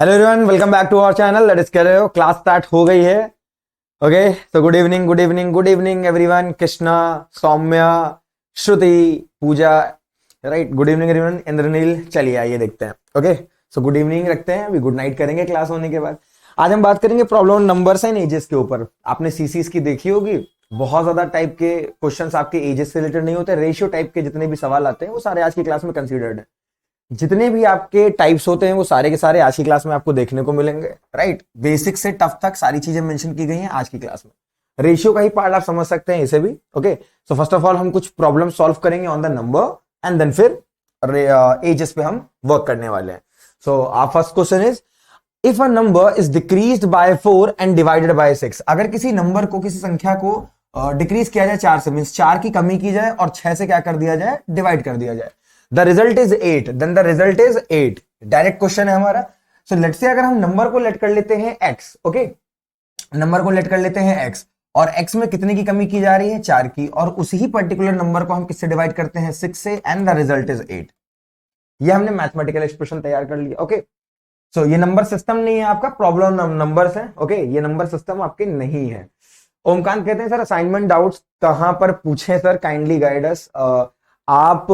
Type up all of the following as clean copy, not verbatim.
Hello everyone, welcome back to our channel. Let's कह रहे हो क्लास स्टार्ट हो गई है। ओके, तो good evening good evening good evening everyone. Krishna, Saumya, Shruti, Puja, right. Good evening everyone. Indranil, चलिए आइए देखते हैं। ओके, सो गुड इवनिंग रखते हैं, अभी गुड नाइट करेंगे क्लास होने के बाद। आज हम बात करेंगे प्रॉब्लम नंबर्स एंड एजेस के ऊपर। आपने सीसीस की देखी होगी, बहुत ज्यादा टाइप के क्वेश्चंस आपके एजेस से रिलेटेड नहीं होते। रेशियो टाइप के जितने भी सवाल आते हैं वो सारे आज की क्लास में कंसीडर्ड है। जितने भी आपके टाइप्स होते हैं वो सारे के सारे आज की क्लास में आपको देखने को मिलेंगे, राइट। बेसिक से टफ तक सारी चीजें मेंशन की गई हैं आज की क्लास में। रेशियो का ही पार्ट आप समझ सकते हैं इसे भी। Okay, so first of all हम कुछ प्रॉब्लम सॉल्व करेंगे on the number and then फिर एजेस पे हम वर्क करने वाले हैं। So our first question is, if a number is decreased by 4 and divided by 6। अगर किसी नंबर को, किसी संख्या को डिक्रीज किया जाए 4 से, मीन 4 की कमी की जाए और 6 से क्या कर दिया जाए, डिवाइड कर दिया जाए। The result is 8, then the result is 8। Direct question है हमारा। सो लेट्स से अगर हम नंबर को लेट कर लेते हैं x, ओके, नंबर को लेट कर लेते हैं x, और x में कितने की कमी की जा रही है, 4 की, और उसी ही पर्टिकुलर नंबर को हम किससे डिवाइड करते हैं, 6 से, एंड द रिजल्ट इज 8। ये हमने मैथमेटिकल एक्सप्रेशन तैयार कर लिया। ओके, सो ये नंबर सिस्टम नहीं है आपका, प्रॉब्लम नंबर्स है। ओके, ये नंबर सिस्टम आपके नहीं है। ओमकांत कहते हैं सर असाइनमेंट डाउट्स कहां पर पूछे सर, काइंडली गाइड अस। आप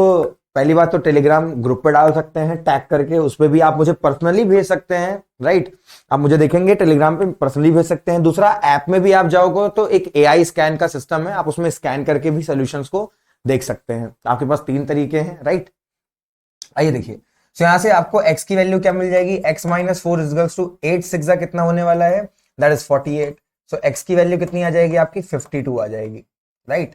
पहली बात तो टेलीग्राम ग्रुप पे डाल सकते हैं टैग करके, उस पर भी आप मुझे पर्सनली भेज सकते हैं, राइट। आप मुझे देखेंगे टेलीग्राम पे, पर्सनली भेज सकते हैं। दूसरा, ऐप में भी आप जाओगे तो एक एआई स्कैन का सिस्टम है, आप उसमें स्कैन करके भी सॉल्यूशंस को देख सकते हैं। आपके पास 3 तरीके हैं, राइट। आइए देखिए, तो यहां से आपको x की वैल्यू क्या मिल जाएगी, x माइनस 4 इज टू 8 6 कितना होने वाला है, दैट इज 48। सो x की वैल्यू कितनी आ जाएगी आपकी, 52 आ जाएगी, राइट।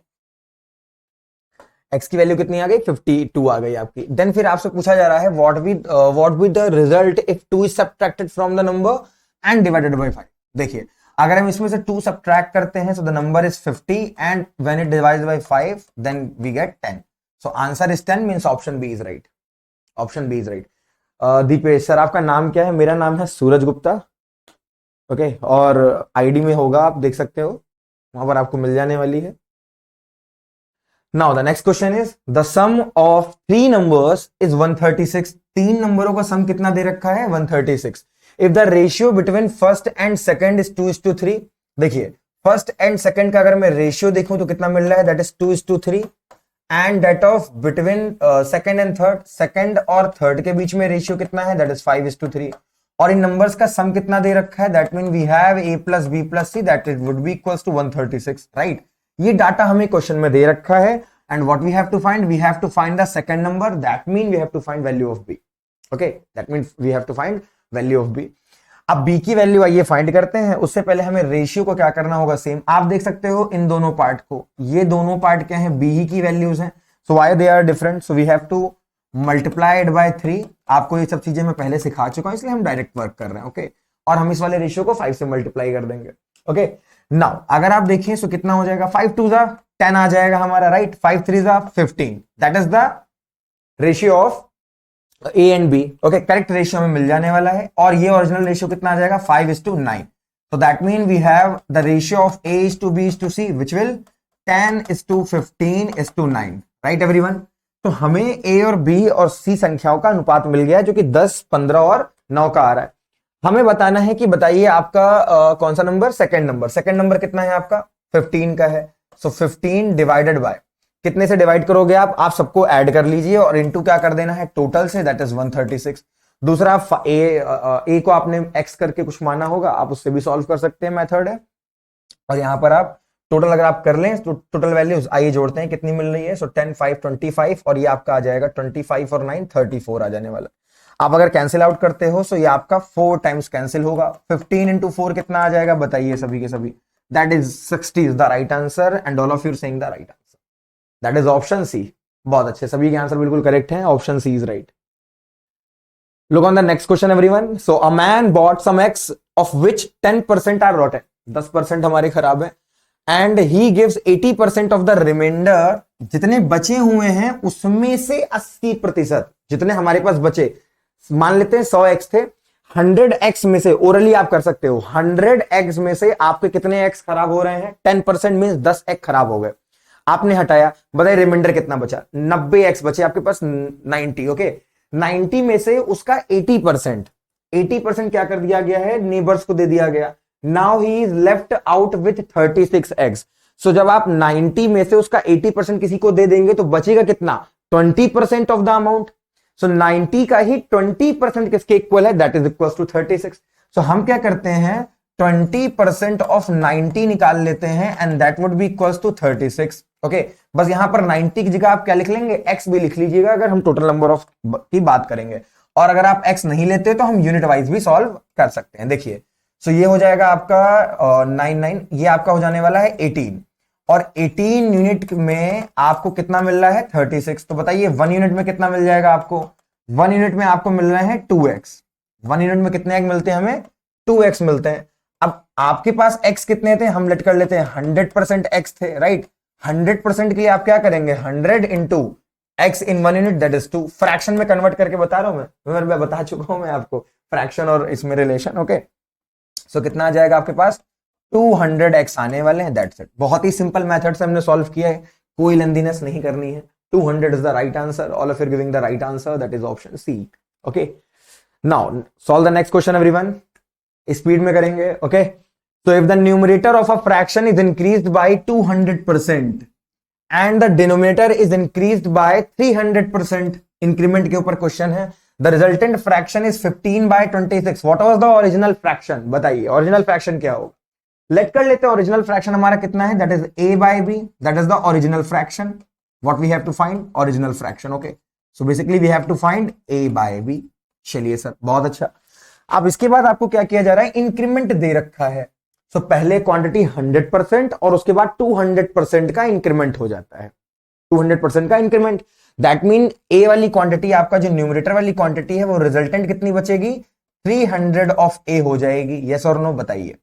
x की वैल्यू कितनी आ गई, 52 आ गई आपकी। देन फिर आपसे पूछा जा रहा है what with the result if 2 is subtracted from the number and divided bye 5। देखिए, अगर हम इसमें से 2 सब्ट्रैक्ट करते हैं, so the number is 50 and when it divides by 5 then we get 10। So answer is 10, means option B is right. Option B is right. Deepesh sir, आपका नाम क्या है? मेरा नाम है सूरज गुप्ता। ओके, और आईडी में होगा, आप देख सकते हो, वहां पर आपको मिल जाने वाली है। Now the next question is, the sum of 3 numbers is 136। 3 नंबरों का सम कितना दे रखा है, 136। If the ratio between first and second is 2:3। देखिए, फर्स्ट एंड सेकंड का अगर मैं रेशियो देखूं तो कितना मिल रहा है, that is 2:3। And that of between second and third, second और थर्ड के बीच में रेशियो कितना है, दैट इज 5:3। और इन नंबर्स का सम कितना दे रखा है, that mean we have a plus B plus C, that it would be equals to 136, right. ये डाटा हमें क्वेश्चन में दे रखा है, and what we have to find, we have to find the second number, that mean we have to find value of B. Okay, that mean we have to find value of B. अब B की value आइए find करते हैं। उससे पहले हमें ratio को क्या करना होगा, सेम। आप देख सकते हो इन दोनों पार्ट को, ये दोनों पार्ट क्या है, बी ही की वैल्यूज हैं। So why they are different, so we have to multiplied by 3। आपको ये सब चीजें मैं पहले सिखा चुका हूं, इसलिए हम डायरेक्ट वर्क कर रहे हैं। ओके, और हम इस वाले रेशियो को 5 से मल्टीप्लाई कर देंगे। ओके, नाउ अगर आप देखिए सो कितना हो जाएगा, 5 2 10 आ जाएगा हमारा, right. 5 3 15, that is the ratio of A and B. Okay, correct ratio हमें मिल जाने वाला है। और ये ओरिजिनल रेशियो कितना आ जाएगा, 5:9। so that mean we have the ratio of a is to b is to c which will 10:15:9, right everyone। तो हमें a और b और c संख्याओं का अनुपात मिल गया जो कि 10 15 और 9 का आ रहा है। हमें बताना है कि बताइए आपका कौन सा number, second number. Second number कितना है आपका, 15 का है। सो 15 डिवाइडेड बाय, कितने से डिवाइड करोगे आप सबको ऐड कर लीजिए और इनटू क्या कर देना है, टोटल से, दैट इज 136। दूसरा, ए को आपने x करके कुछ माना होगा, आप उससे भी सॉल्व कर सकते हैं, मेथड है। और यहां पर आप टोटल अगर आप कर लें तो टोटल वैल्यूज आइए जोड़ते हैं, कितनी मिल रही है। सो 10 5 25, और ये आपका आ जाएगा 25 और 9 34 आ जाने वाला। आप अगर कैंसिल आउट करते हो, सो ये आपका 4 टाइम्स कैंसिल होगा। 15 इंटू 4 कितना आ जाएगा, बताइए सभी के सभी, that is 60 is the right answer, and all of you saying the right answer, that is option C. बहुत अच्छे, सभी के आंसर बिल्कुल करेक्ट हैं, option C is right. Look on the next question everyone. So a man bought some eggs of which 10% are rotten. 10% हमारे खराब है, and he gives 80% of the remainder. जितने बचे हुए हैं उसमें से 80%, जितने हमारे पास बचे, मान लेते हैं 100 एग्स थे, 100 एग्स में से, ओरली आप कर सकते हो, 100 एग्स में से आपके कितने एग्स खराब हो रहे हैं, 10% मींस 10 एग खराब हो गए। आपने हटाया, बताइए रिमाइंडर कितना बचा, 90 एग्स बचे आपके पास, 90। ओके, 90 में से उसका 80%, 80% क्या कर दिया गया है, नेबर्स को दे दिया गया. Now he is left out with 36 eggs. So जब आप 90 में से उसका 80% किसी को दे देंगे तो बचेगा कितना, 20% ऑफ द अमाउंट. सो 90 का ही 20% किसके इक्वल है, दैट इज इक्वल टू 36. सो हम क्या करते हैं, 20% ऑफ 90 निकाल लेते हैं and that would be equal to 36. Okay, बस यहां पर 90 की जगह आप क्या लिख लेंगे, x भी लिख लीजिएगा अगर हम टोटल नंबर ऑफ की बात करेंगे. और अगर आप x नहीं लेते तो हम यूनिट वाइज भी सॉल्व कर सकते हैं. देखिए, सो ये हो जाएगा आपका 99, ये आपका हो जाने वाला है 18, और 18 यूनिट में आपको कितना मिल रहा है, 36. तो बताइए 1 यूनिट में कितना मिल जाएगा आपको, 1 यूनिट में आपको मिल रहे हैं 2x. 1 यूनिट में कितने x मिलते हैं हमें, 2x मिलते हैं. अब आपके पास x कितने थे, हम लेट कर लेते हैं 100% x थे, राइट. 100% के लिए आप क्या करेंगे, 100 into x in 1 unit that is 2. Fraction में कन्वर्ट करके बता रहा हूं मैं बता चुका हूं मैं आपको फ्रैक्शन और इसमें रिलेशन. ओके, सो कितना आ जाएगा आपके पास, 200x आने वाले हैं, दैट्स इट. बहुत ही सिंपल मेथड से हमने सॉल्व किया है, कोई लेंथीनेस नहीं करनी है. 200 is the right answer. All of you giving the right answer, that is option C. Okay, now solve the next question everyone. Speed में करेंगे. Okay, so if the numerator of a fraction is increased by 200% and the denominator is increased by 300%, increment के ऊपर question है. the resultant fraction is 15 by 26. what was the original fraction, बताइए original fraction क्या होगा. Late कर लेते हैं original fraction हमारा कितना है, that is a by b, that is the original fraction. what we have to find, original fraction. Okay, so basically we have to find a by b. चलिए sir, बहुत अच्छा. अब इसके बाद आपको क्या किया जा रहा है, इंक्रीमेंट दे रखा है. सो पहले क्वांटिटी 100% और उसके बाद 200% का इंक्रीमेंट हो जाता है. 200% का इंक्रीमेंट, दैट मीन ए वाली क्वांटिटी, आपका जो न्यूमरेटर वाली क्वांटिटी है वो रिजल्टेंट कितनी बचेगी, 300 ऑफ ए हो जाएगी. यस और नो बताइए.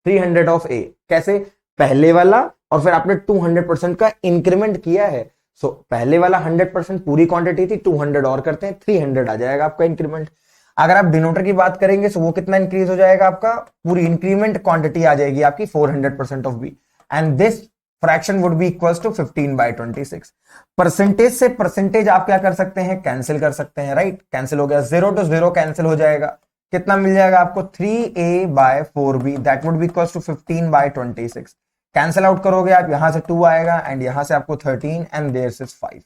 300 ऑफ ए कैसे, पहले वाला और फिर आपने 200% का इंक्रीमेंट किया है. सो पहले वाला 100% पूरी क्वांटिटी थी, 200 और करते हैं, 300 आ जाएगा आपका इंक्रीमेंट. अगर आप डिनोमिनेटर की बात करेंगे तो वो कितना इंक्रीज हो जाएगा आपका, पूरी इंक्रीमेंट क्वांटिटी आ जाएगी आपकी 400% of B, and this fraction would be equals to 15 by 26. Percentage से परसेंटेज आप क्या कर सकते हैं, कैंसिल कर सकते हैं, राइट. कैंसिल हो गया, 0 to 0 कैंसिल हो जाएगा. कितना मिल जाएगा आपको, 3a by 4b, that would be equals to 15 by 26. Cancel out करोगे आप, यहां से 2 आएगा एंड यहां से आपको 13 and there is 5.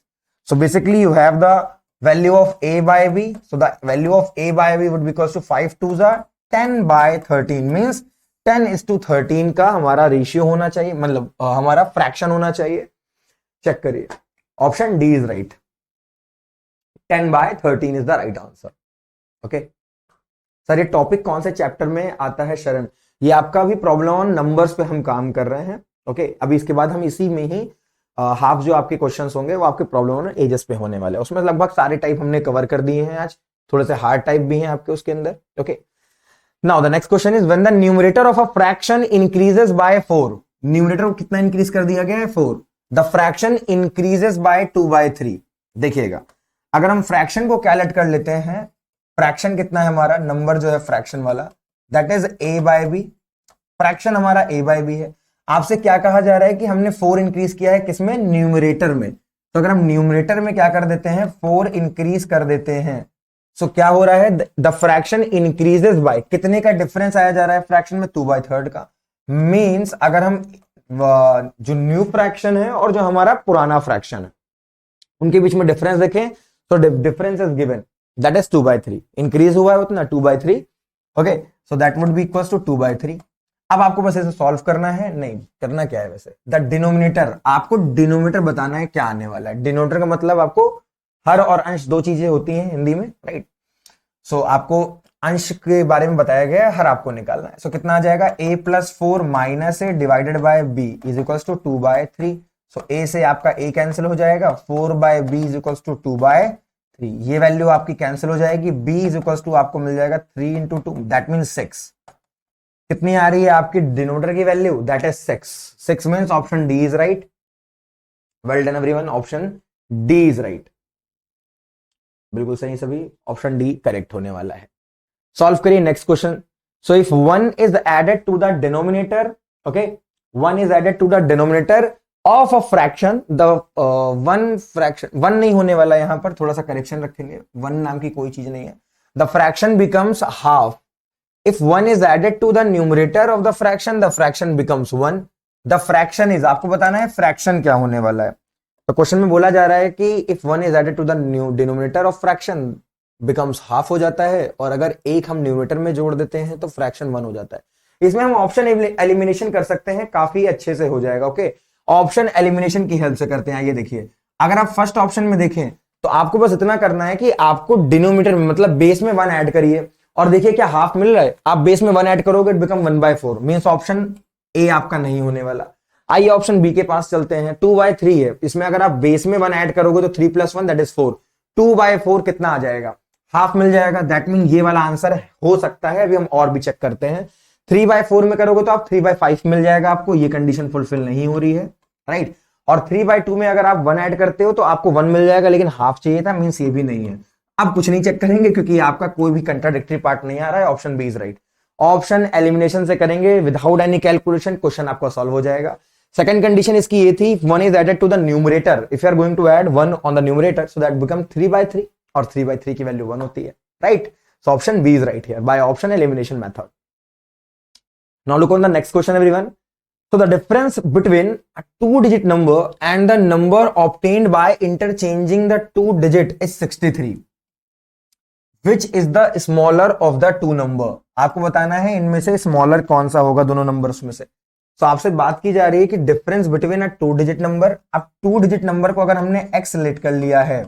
So basically you have the value of a by b. so the value of a by b would be equals to 5 2s are 10 by 13, means 10:13 का हमारा रेशियो होना चाहिए, मतलब हमारा फ्रैक्शन होना चाहिए. चेक करिए, option D is right. 10 by 13 is the right answer. Okay sir, ये टॉपिक कौन से चैप्टर में आता है शरण, ये आपका भी प्रॉब्लम ऑन नंबर्स पे हम काम कर रहे हैं. ओके, अभी इसके बाद हम इसी में ही हाफ जो आपके क्वेश्चंस होंगे वो आपके प्रॉब्लम ऑन एजेस पे होने वाले हैं. उसमें लगभग सारे टाइप हमने कवर कर दिए हैं आज, थोड़े से हार्ड टाइप भी हैं आपके उसके अंदर. Okay, now the next question is when the numerator of a fraction increases by 4. Numerator को कितना इंक्रीज कर दिया गया है, 4. The fraction increases by 2/3. देखिएगा, अगर हम फ्रैक्शन को कैलकुलेट कर लेते हैं, फ्रैक्शन कितना है हमारा, नंबर जो है फ्रैक्शन वाला, that is a by b. Fraction हमारा a by b है. आपसे क्या कहा जा रहा है कि हमने 4 इंक्रीज किया है किसमें, न्यूमरेटर में. तो अगर हम न्यूमरेटर में क्या कर देते हैं, 4 इंक्रीज कर देते हैं, सो क्या हो रहा है, द फ्रैक्शन इंक्रीजेस बाय, कितने का डिफरेंस आया जा रहा है फ्रैक्शन में, 2/3 का. मींस अगर हम जो न्यू फ्रैक्शन है और जो हमारा पुराना फ्रैक्शन है उनके बीच में डिफरेंस देखें तो difference is given, that is 2/3. Increase हुआ है उतना 2/3. Okay, so that would be equals to 2/3. अब आपको बस इसे सॉल्व करना है, नहीं करना क्या है वैसे, द डिनोमिनेटर, आपको डिनोमिनेटर बताना है क्या आने वाला है. डिनोमिनेटर का मतलब आपको हर और अंश, दो चीजें होती हैं हिंदी में, राइट. सो आपको अंश के बारे में बताया गया है, हर आपको निकालना है. सो कितना आ जाएगा, a + 4 - a divided by b is equals to 2/3. So a से आपका a कैंसिल हो जाएगा, 4/b इज इक्वल्स टू 2/3. ये वैल्यू आपकी कैंसिल हो जाएगी, b इज इक्वल्स टू आपको मिल जाएगा 3 × 2, दैट मीन 6. कितनी आ रही है आपकी डिनोमिनेटर की value, that is 6. 6 means option D is right. Well done everyone, option D is right. बिल्कुल सही सभी, ऑप्शन डी करेक्ट होने वाला है. सॉल्व करिए next question. So if 1 is added to the denominator, okay, 1 is added to the denominator of a fraction, the 1 fraction, 1 नहीं होने वाला, यहां पर थोड़ा सा करेक्शन रखेंगे, 1 नाम की कोई चीज नहीं है. The fraction becomes half. If 1 is added to the numerator of the fraction becomes 1. The fraction is, आपको बताना है फ्रैक्शन क्या होने वाला है. तो क्वेश्चन में बोला जा रहा है कि if 1 is added to the denominator of fraction becomes half हो जाता है, और अगर एक हम न्यूमरेटर में जोड़ देते हैं तो फ्रैक्शन 1 हो जाता है. इसमें हम ऑप्शन एलिमिनेशन कर सकते हैं, काफी अच्छे से हो जाएगा. ओके, ऑप्शन एलिमिनेशन की हेल्प से करते हैं. ये देखिए, अगर आप फर्स्ट ऑप्शन में देखें तो आपको बस इतना करना है कि आपको डिनोमिनेटर में मतलब बेस में 1 ऐड करिए, और देखिए क्या हाफ मिल रहा है. आप बेस में 1 ऐड करोगे, it become 1/4. Means option A आपका नहीं होने वाला. आइए ऑप्शन बी के पास चलते हैं. 2/3 है, इसमें अगर आप बेस में 1 ऐड करोगे तो 3 + 1 दैट इज 4. 2/4 कितना आ जाएगा? हाफ मिल जाएगा. दैट मीन ये वाला आंसर हो सकता है. अभी हम और भी चेक करते हैं. 3/4 में करोगे तो आप 3/5 मिल जाएगा आपको. ये कंडीशन फुलफिल नहीं हो रही है, राइट. और 3/2 में अगर आप 1 ऐड करते हो तो आपको 1 मिल जाएगा, लेकिन हाफ चाहिए था, मींस ये भी नहीं है. अब कुछ नहीं चेक करेंगे क्योंकि आपका कोई भी कंट्राडिक्टरी पार्ट नहीं आ रहा है. Option B is right. Option elimination से करेंगे विदाउट एनी कैलकुलेशन, क्वेश्चन आपका सॉल्व हो जाएगा. सेकंड कंडीशन इसकी ये थी, 1 is added to the numerator. If you are going to add 1 on the numerator so that become 3/3, और 3/3 की वैल्यू 1 होती है, right. So option B is right here by option elimination method. Now look on the next question everyone. So the difference between a 2-digit number and the number obtained by interchanging the 2 digit is 63. Which is the smaller of the 2 number? आपको बताना है इनमें से smaller कौन सा होगा दोनों numbers में से. तो आपसे बात की जा रही है कि difference between a 2-digit number. अब 2-digit नंबर को अगर हमने x लेट कर लिया है,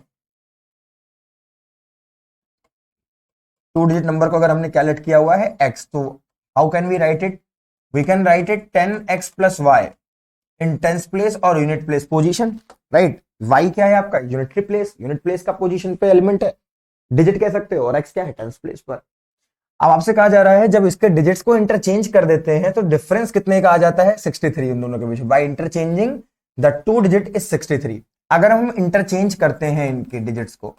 2-digit नंबर को अगर हमने क्या लेट किया हुआ है x, तो how can we write it? We can write it 10x plus y in tens place और unit place position, right. y क्या है आपका? Unitary place. यूनिट प्लेस का पोजीशन पे एलिमेंट है, डिजिट कह सकते हो, और x क्या है? टेंस प्लेस पर. अब आपसे कहा जा रहा है जब इसके डिजिट्स को इंटरचेंज कर देते हैं तो डिफरेंस कितने का आ जाता है? 63 इन दोनों के बीच. By interchanging the 2 digit is 63. अगर हम इंटरचेंज करते हैं इनके डिजिट्स को,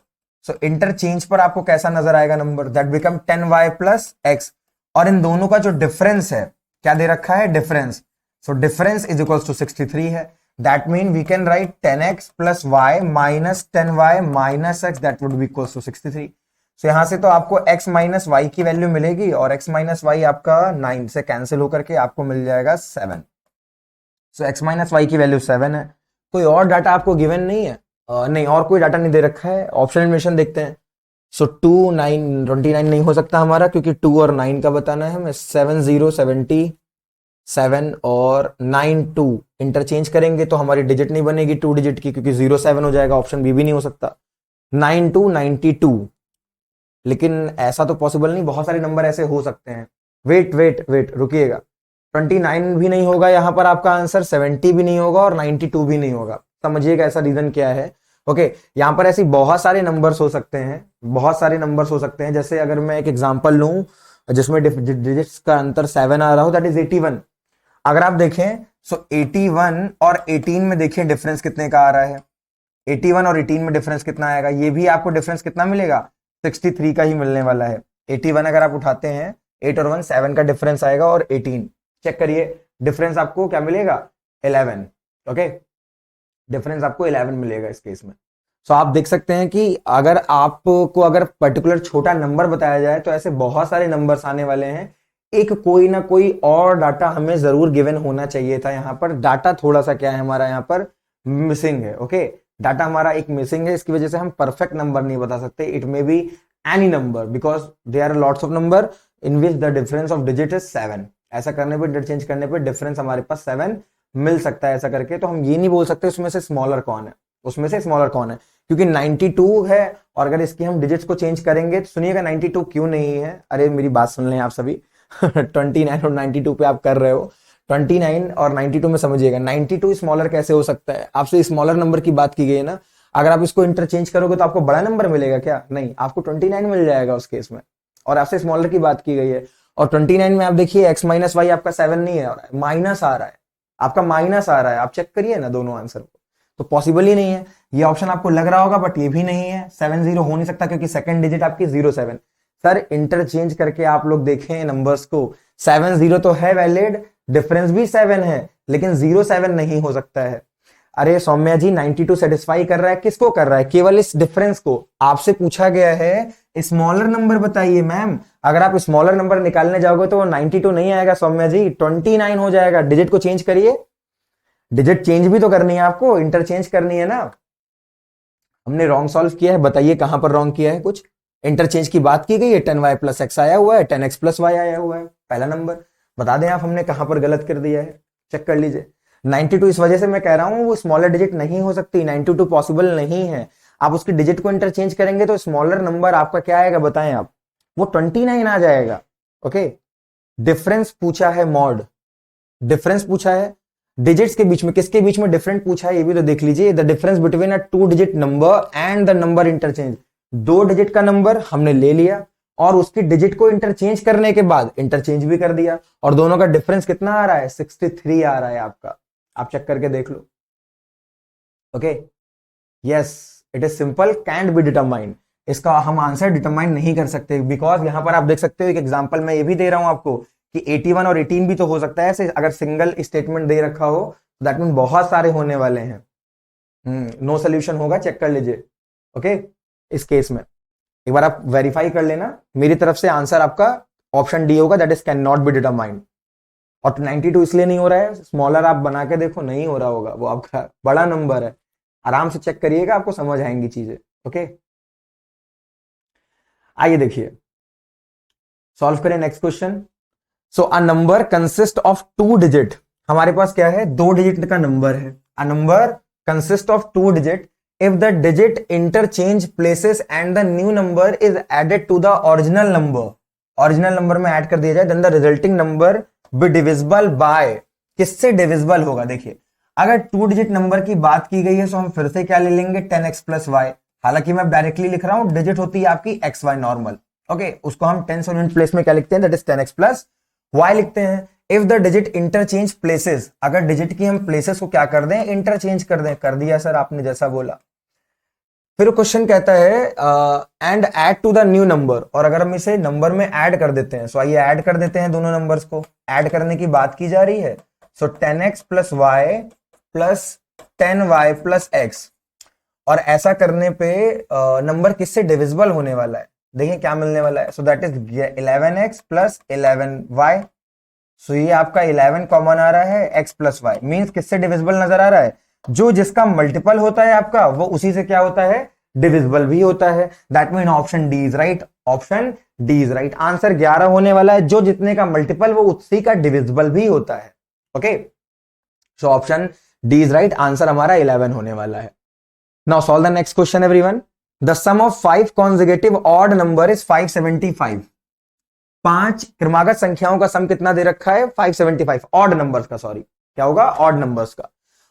सो इंटरचेंज पर आपको कैसा नजर आएगा number? That become 10y plus x. और इन दोनों का जो डिफरेंस है क्या दे रखा है? Difference. So difference is equals to 63 है. That mean we can write 10x plus y minus 10y minus x, that would be equals to 63. So यहां से तो आपको x माइनस y की वैल्यू मिलेगी, और x माइनस y आपका 9 से कैंसिल होकर के आपको मिल जाएगा 7. सो x माइनस y की वैल्यू 7 है. कोई और डाटा आपको गिवन नहीं है? नहीं, और कोई डाटा नहीं दे रखा है. ऑप्शन एलिमिनेशन देखते हैं. सो 2 9 29 नहीं हो सकता हमारा, क्योंकि 2 और 9 का बताना है हमें. 7 0 77 और 9 2 इंटरचेंज करेंगे तो हमारी डिजिट नहीं बनेगी 2 डिजिट की, क्योंकि 0 7 हो जाएगा. ऑप्शन बी भी नहीं हो सकता. 9 2 92, लेकिन ऐसा तो पॉसिबल नहीं. बहुत सारे नंबर ऐसे हो सकते हैं. वेट रुकिएगा. 29 भी नहीं होगा यहाँ पर आपका आंसर, 70 भी नहीं होगा, और 92 भी नहीं होगा. समझिएगा ऐसा रीजन क्या है. ओके, यहाँ पर ऐसी बहुत सारे नंबर्स हो सकते हैं, बहुत सारे नंबर्स हो सकते हैं. जैसे अगर मैं एक एग्जांपल लूं जिसमें डिजिट्स का अंतर 7 आ रहा हो, दैट इज 81. अगर आप देखें सो 81 और 18 में देखिए डिफरेंस कितने का आ रहा है. 81 और 18 में डिफरेंस कितना आएगा? ये भी आपको डिफरेंस कितना मिलेगा? 63 का ही मिलने वाला है. 81 अगर आप उठाते हैं, 8 और 1 7 का डिफरेंस आएगा, और 18 चेक करिए डिफरेंस आपको क्या मिलेगा? 11. ओके, डिफरेंस आपको 11 मिलेगा इस केस में. सो आप देख सकते हैं कि अगर आपको अगर पर्टिकुलर छोटा नंबर बताया जाए तो ऐसे बहुत सारे नंबर्स आने वाले हैं. एक कोई ना कोई और डाटा हमें जरूर गिवन होना चाहिए था. यहाँ पर डाटा थोड़ा सा क्या है हमारा यहाँ पर मिसिंग है. ओके, डाटा हमारा एक मिसिंग है, इसकी वजह से हम परफेक्ट नंबर नहीं बता सकते. It may be any number because there are lots of number in which the difference of digit is 7. ऐसा करने पर, इंटरचेंज करने पर डिफरेंस हमारे पास 7 मिल सकता है. ऐसा करके तो हम ये नहीं बोल सकते उसमें से स्मॉलर कौन है, उसमें से स्मॉलर कौन है, क्योंकि 92 है. और अगर इसकी हम डिजिट्स को चेंज करेंगे तो सुनिएगा 92 क्यों नहीं है. अरे मेरी बात सुन लें आप सभी. 29 और 92 पे आप कर रहे हो. 29 और 92 में समझिएगा 92 स्मॉलर कैसे हो सकता है. आपसे स्मॉलर नंबर की बात की गई है ना. अगर आप इसको इंटरचेंज करोगे तो आपको बड़ा नंबर मिलेगा क्या? नहीं, आपको 29 मिल जाएगा उस केस में. और आपसे स्मॉलर की बात की गई है, और 29 में आप देखिए x माइनस वाई आपका 7 नहीं है, माइनस आ रहा है, आपका माइनस आ रहा है. आप चेक करिए ना दोनों आंसर को, तो पॉसिबल ही नहीं है. ये ऑप्शन आपको लग रहा होगा बट ये भी नहीं है. 7 0 हो नहीं सकता क्योंकि सेकंड डिजिट आपकी 0 7. सर इंटरचेंज करके आप लोग देखें नंबर्स को, 7 0 तो है वैलिड, डिफरेंस भी 7 है, लेकिन 0 7 नहीं हो सकता है. अरे सौम्या जी 92 सेटिस्फाई कर रहा है, किसको कर रहा है? केवल इस डिफरेंस को. आपसे पूछा गया है स्मॉलर नंबर बताइए मैम। अगर आप स्मॉलर नंबर निकालने जाओगे तो वो 92 नहीं आएगा सौम्या जी, 29 हो जाएगा। डिजिट को चेंज करिए, डिजिट चेंज भी तो करनी है आपको, इंटरचेंज करनी है ना। हमने रॉन्ग सॉल्व किया है, बताइए कहां पर रॉन्ग किया है। कुछ इंटरचेंज की बात की गई है, 10y प्लस एक्स आया हुआ है, 10x प्लस वाई आया हुआ है, पहला नंबर बता दें आप हमने कहां पर गलत कर दिया है, चेक कर लीजिए। 92 इस वजह से मैं कह रहा हूं वो स्मॉलर डिजिट नहीं हो सकती, 92 पॉसिबल नहीं है। आप उसकी डिजिट को इंटरचेंज करेंगे तो स्मॉलर नंबर आपका क्या आएगा बताएं आप, वो 29 आ जाएगा। ओके, डिफरेंस पूछा है मॉड, डिफरेंस पूछा है डिजिट्स के बीच में, किसके बीच में डिफरेंट पूछा है ये भी तो देख लीजिए। The difference between a 2 digit number and the number interchange, 2 digit का नंबर हमने ले लिया और उसकी डिजिट को इंटरचेंज करने के बाद इंटरचेंज भी कर दिया, और दोनों का डिफरेंस कितना आ रहा है, 63 आ रहा है आपका। आप चेक करके देख लो। Okay, yes it is simple, can't be determined. इसका हम आंसर डिटरमाइन नहीं कर सकते, बिकॉज यहां पर आप देख सकते हो एक एग्जांपल मैं ये भी दे रहा हूं आपको कि 81 और 18 भी तो हो सकता है ऐसे, अगर सिंगल स्टेटमेंट दे रखा हो दैट मीन बहुत सारे होने वाले हैं। नो सोल्यूशन होगा, चेक कर लीजिए। ओके, इस केस में एक बार आप वेरीफाई कर लेना, मेरी तरफ से आंसर आपका ऑप्शन डी होगा, that is can not be determined. और 92 इसलिए नहीं हो रहा है, स्मॉलर आप बना के देखो नहीं हो रहा होगा, वो आपका बड़ा नंबर है। आराम से चेक करिएगा, आपको समझ आएंगी चीजें। ओके, आइए देखिए सॉल्व करें next question. So a number consist of 2 digit, हमारे पास क्या है 2 डिजिट का नंबर है। A number consist of 2 digit if the digit interchange places and the new number is added to the original number, original number में add कर दिया जाए, then the resulting number be divisible by, किससे divisible होगा। देखिए अगर 2 digit number की बात की गई है तो हम फिर से क्या ले लेंगे 10x प्लस वाई, हालांकि मैं डायरेक्टली लिख रहा हूं, डिजिट होती है आपकी एक्स वाई नॉर्मल। ओके, उसको हम 10 यूनिट प्लेस में क्या लिखते हैं, that is 10x plus Y लिखते हैं। If the digit interchange places, अगर डिजिट की हम प्लेसेस को क्या कर दें, इंटरचेंज कर दें, कर दिया सर आपने जैसा बोला। फिर क्वेश्चन कहता है and add to the new number, और अगर हम इसे नंबर में ऐड कर देते हैं, सो आइए ऐड कर देते हैं दोनों नंबर्स को, ऐड करने की बात की जा रही है। So 10x plus y plus 10y plus x, और ऐसा करने पे नंबर किससे डिविजिबल होने वाला है, देखिए क्या मिलने वाला है। So that is 11x plus 11y। सो ये आपका 11 कॉमन आ रहा है, x प्लस वाई मीन्स किससे डिविजिबल नजर आ रहा है, जो जिसका मल्टीपल होता है आपका वो उसी से क्या होता है, डिविजिबल भी होता है। That mean option D is right, option D is right. Answer 11 होने वाला है, जो जितने का मल्टीपल वो उसी का डिविजिबल भी होता है। Okay, so option D is right, answer हमारा 11 होने वाला है। Now solve the next question everyone. The sum of 5 consecutive odd number is 575। 5 क्रमागत संख्याओं का सम कितना दे रखा है, 575, ऑड नंबर्स का, सॉरी क्या होगा, ऑड नंबर्स का।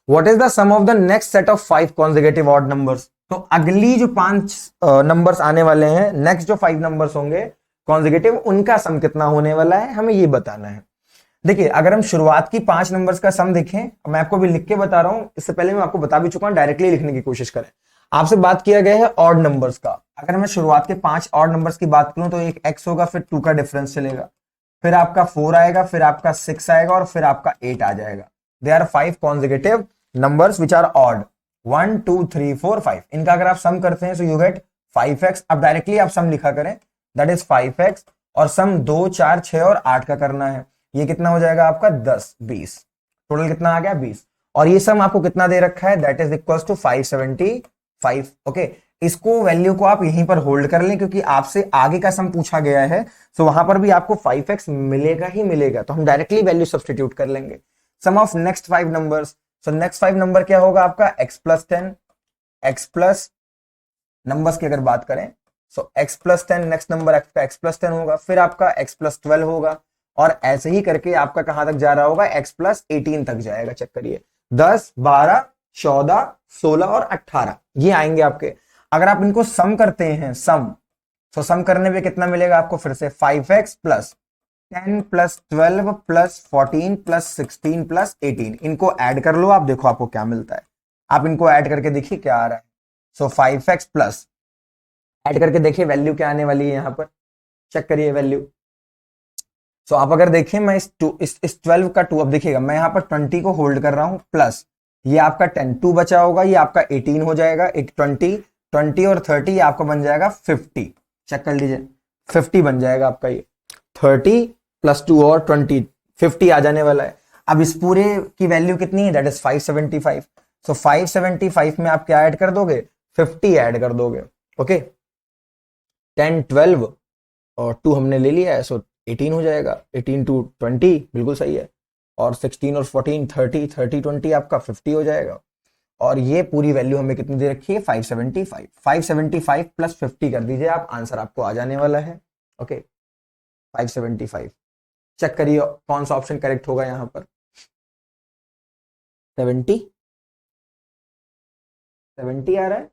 What is the sum of the next set of 5 consecutive odd numbers? तो अगली जो 5 नंबर्स आने वाले हैं, नेक्स्ट जो 5 नंबर्स होंगे कॉन्जिक्यूटिव, उनका सम कितना होने वाला है, हमें ये बताना है। देखिए अगर हम शुरुआत की 5 नंबर्स का सम देखें, मैं आपको भी लिख के बता रहा हूं, इससे पहले मैं आपको बता भी चुका हूं, डायरेक्टली लिखने की कोशिश करें। आपसे बात किया गया है ऑड नंबर्स का, अगर मैं शुरुआत के 5 ऑड नंबर्स की बात करूं तो एक x होगा, फिर 2 का डिफरेंस चलेगा, फिर आपका 4 आएगा, फिर आपका 6 आएगा, और फिर आपका 8 आ जाएगा। They are 5 consecutive numbers which are odd, 1 2 3 4 5। इनका अगर आप सम करते हैं सो यू गेट 5x। अब डायरेक्टली आप सम लिखा करें, दैट इज 5x, और सम 2 4 6 और 8 का करना है। ये कितना हो जाएगा आपका 10 20, टोटल कितना आ गया 20, और ये सम आपको कितना दे रखा है, that is equals to 575। Okay, इसको वैल्यू को आप यहीं पर होल्ड कर लें, क्योंकि आपसे आगे का सम पूछा गया है, सो वहां पर भी आपको 5x मिलेगा ही मिलेगा, तो हम डायरेक्टली वैल्यू सब्सटीट्यूट कर लेंगे। Sum of next 5 numbers, so next 5 number क्या होगा आपका, x plus 10, x plus numbers की अगर बात करें, so x plus 10 next number आपका x प्लस 10 होगा, फिर आपका x प्लस 12 होगा, और ऐसे ही करके आपका कहां तक जा रहा होगा, x प्लस 18 तक जाएगा। चेक करिए 10 12 14 16 और 18 ये आएंगे आपके। अगर आप इनको सम करते हैं, सम, तो सम करने पे कितना मिलेगा आपको, फिर से 5x plus 10 plus 12 plus 14 plus 16 plus 18, इनको ऐड कर लो, आप देखो आपको क्या मिलता है। आप इनको ऐड करके देखिए क्या आ रहा है। सो 5x प्लस, ऐड करके देखिए वैल्यू क्या आने वाली है यहां पर, चेक करिए वैल्यू। सो आप अगर देखें, मैं इस 12 का 2, अब देखिएगा मैं यहां पर 20 को होल्ड कर रहा हूं, प्लस ये आपका 10 2 बचा होगा, ये आपका 18 हो जाएगा, 20 20 और 30 आपका बन जाएगा 50। चेक कर लीजिए 50 बन जाएगा आपका ये 30 + 2 और 20 50 आ जाने वाला है। अब इस पूरे की वैल्यू कितनी है, दैट इज 575। सो 575 में आप क्या ऐड कर दोगे, 50 ऐड कर दोगे। ओके 10 12 और 2 हमने ले लिया है, सो 18 हो जाएगा। 18 to 20 बिल्कुल सही है। और 16 और 14 30 30 20 आपका 50 हो जाएगा। और ये पूरी वैल्यू हमें कितनी दे रखी है, 575। 575 + 50 कर दीजिए आप, आंसर आपको आ जाने वाला है। ओके 575 चेक करिए कौन सा ऑप्शन करेक्ट होगा यहां पर। 70 70 आ रहा है।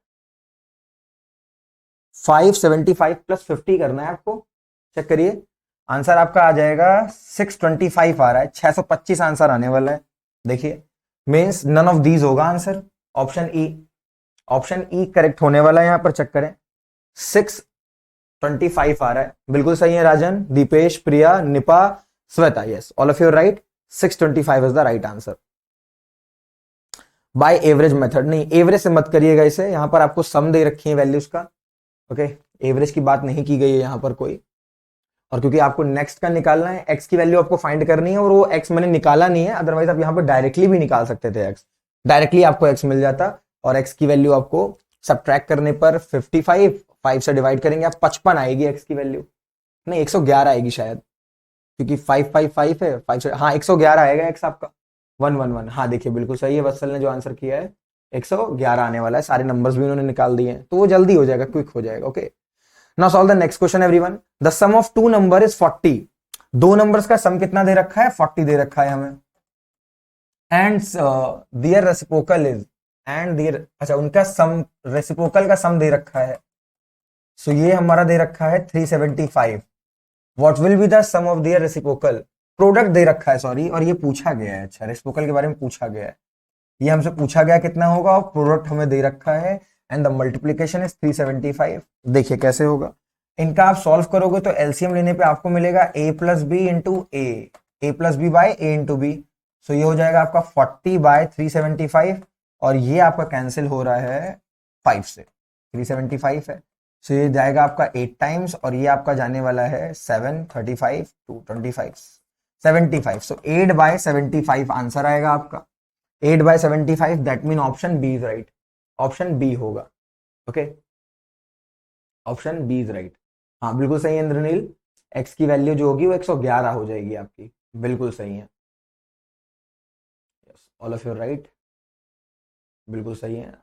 575 + 50 करना है आपको। चेक करिए आंसर आपका आ जाएगा 625 आ रहा है। 625 आंसर आने वाला है। देखिए मीन्स नन ऑफ दीज होगा answer. Option E, option E correct होने वाला है यहां पर। चेक करें 625 आ रहा है, बिल्कुल सही है। Rajan, Dipesh, Priya, Nipa, Shweta, yes all of you right. 625 is the right answer. By average method, नहीं एवरेज से मत करिएगा इसे, यहां पर आपको सम दे रखी है वैल्यूज का। ओके एवरेज की बात नहीं की गई है यहां पर कोई। और क्योंकि आपको नेक्स्ट का निकालना है, एक्स की वैल्यू आपको फाइंड करनी है, और वो एक्स मैंने निकाला नहीं है, अदरवाइज आप यहां पर डायरेक्टली भी निकाल सकते थे एक्स। डायरेक्टली आपको एक्स मिल जाता, और एक्स की वैल्यू आपको सब्ट्रैक्ट करने पर 55 5 से डिवाइड करेंगे आप 55 आएगी एक्स की वैल्यू, नहीं 111 आएगी शायद, क्योंकि 555 है 5 से, हाँ 111 आएगा एक्स आपका 111। हाँ देखिए बिल्कुल सही है, वत्सल ने जो आंसर किया है 111 आने वाला है। सारे नंबर्स भी उन्होंने निकाल दिए हैं, तो वो जल्दी हो जाएगा, क्विक हो जाएगा। Okay now solve the next question everyone. The sum of two number is 40। दो नंबर्स का सम कितना दे रखा है, 40 दे रखा है हमें। And their reciprocal is, and their, अच्छा उनका सम, रेसिप्रोकल का सम दे रखा है। सो ये हमारा दे रखा है 375। What will be the sum of their reciprocal, product दे रखा है सॉरी, और ये पूछा गया है। अच्छा रेसिप्रोकल के बारे में पूछा गया है, ये हमसे पूछा गया कितना होगा, और प्रोडक्ट हमें दे रखा है, एंड द मल्टीप्लीकेशन इज 375। देखिए कैसे होगा, इनका आप सॉल्व करोगे तो एलसीएम लेने पे आपको मिलेगा a + b × a + b / a × b। सो ये हो जाएगा आपका 40/375, और ये आपका कैंसिल हो रहा है 5 से, 375 है। सो ये जाएगा आपका 8 टाइम्स, और ये आपका जाने वाला है 7 35 2 25 75। सो 8/75 आंसर आएगा आपका। 8/75 that mean option B is right. Option B होगा। Okay option B is right. हाँ बिल्कुल सही है इंद्रनील, एक्स की वैल्यू जो होगी वो 111 हो जाएगी आपकी, बिल्कुल सही है। Yes all of you right, बिल्कुल सही है।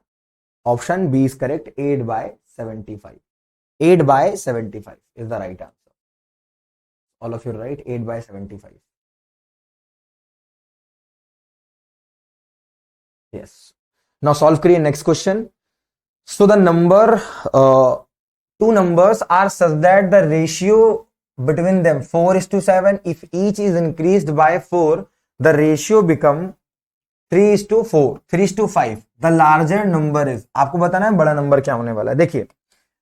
Option B is correct, 8/75। 8/75 is the right answer. All of you right, 8/75। Yes now solve करिए next question. So the number two numbers are such that the ratio between them 4:7. If each is increased by 4, the ratio become 3:4, 3:5. The larger number is, आपको बताना है बड़ा number क्या होने वाला है। देखिए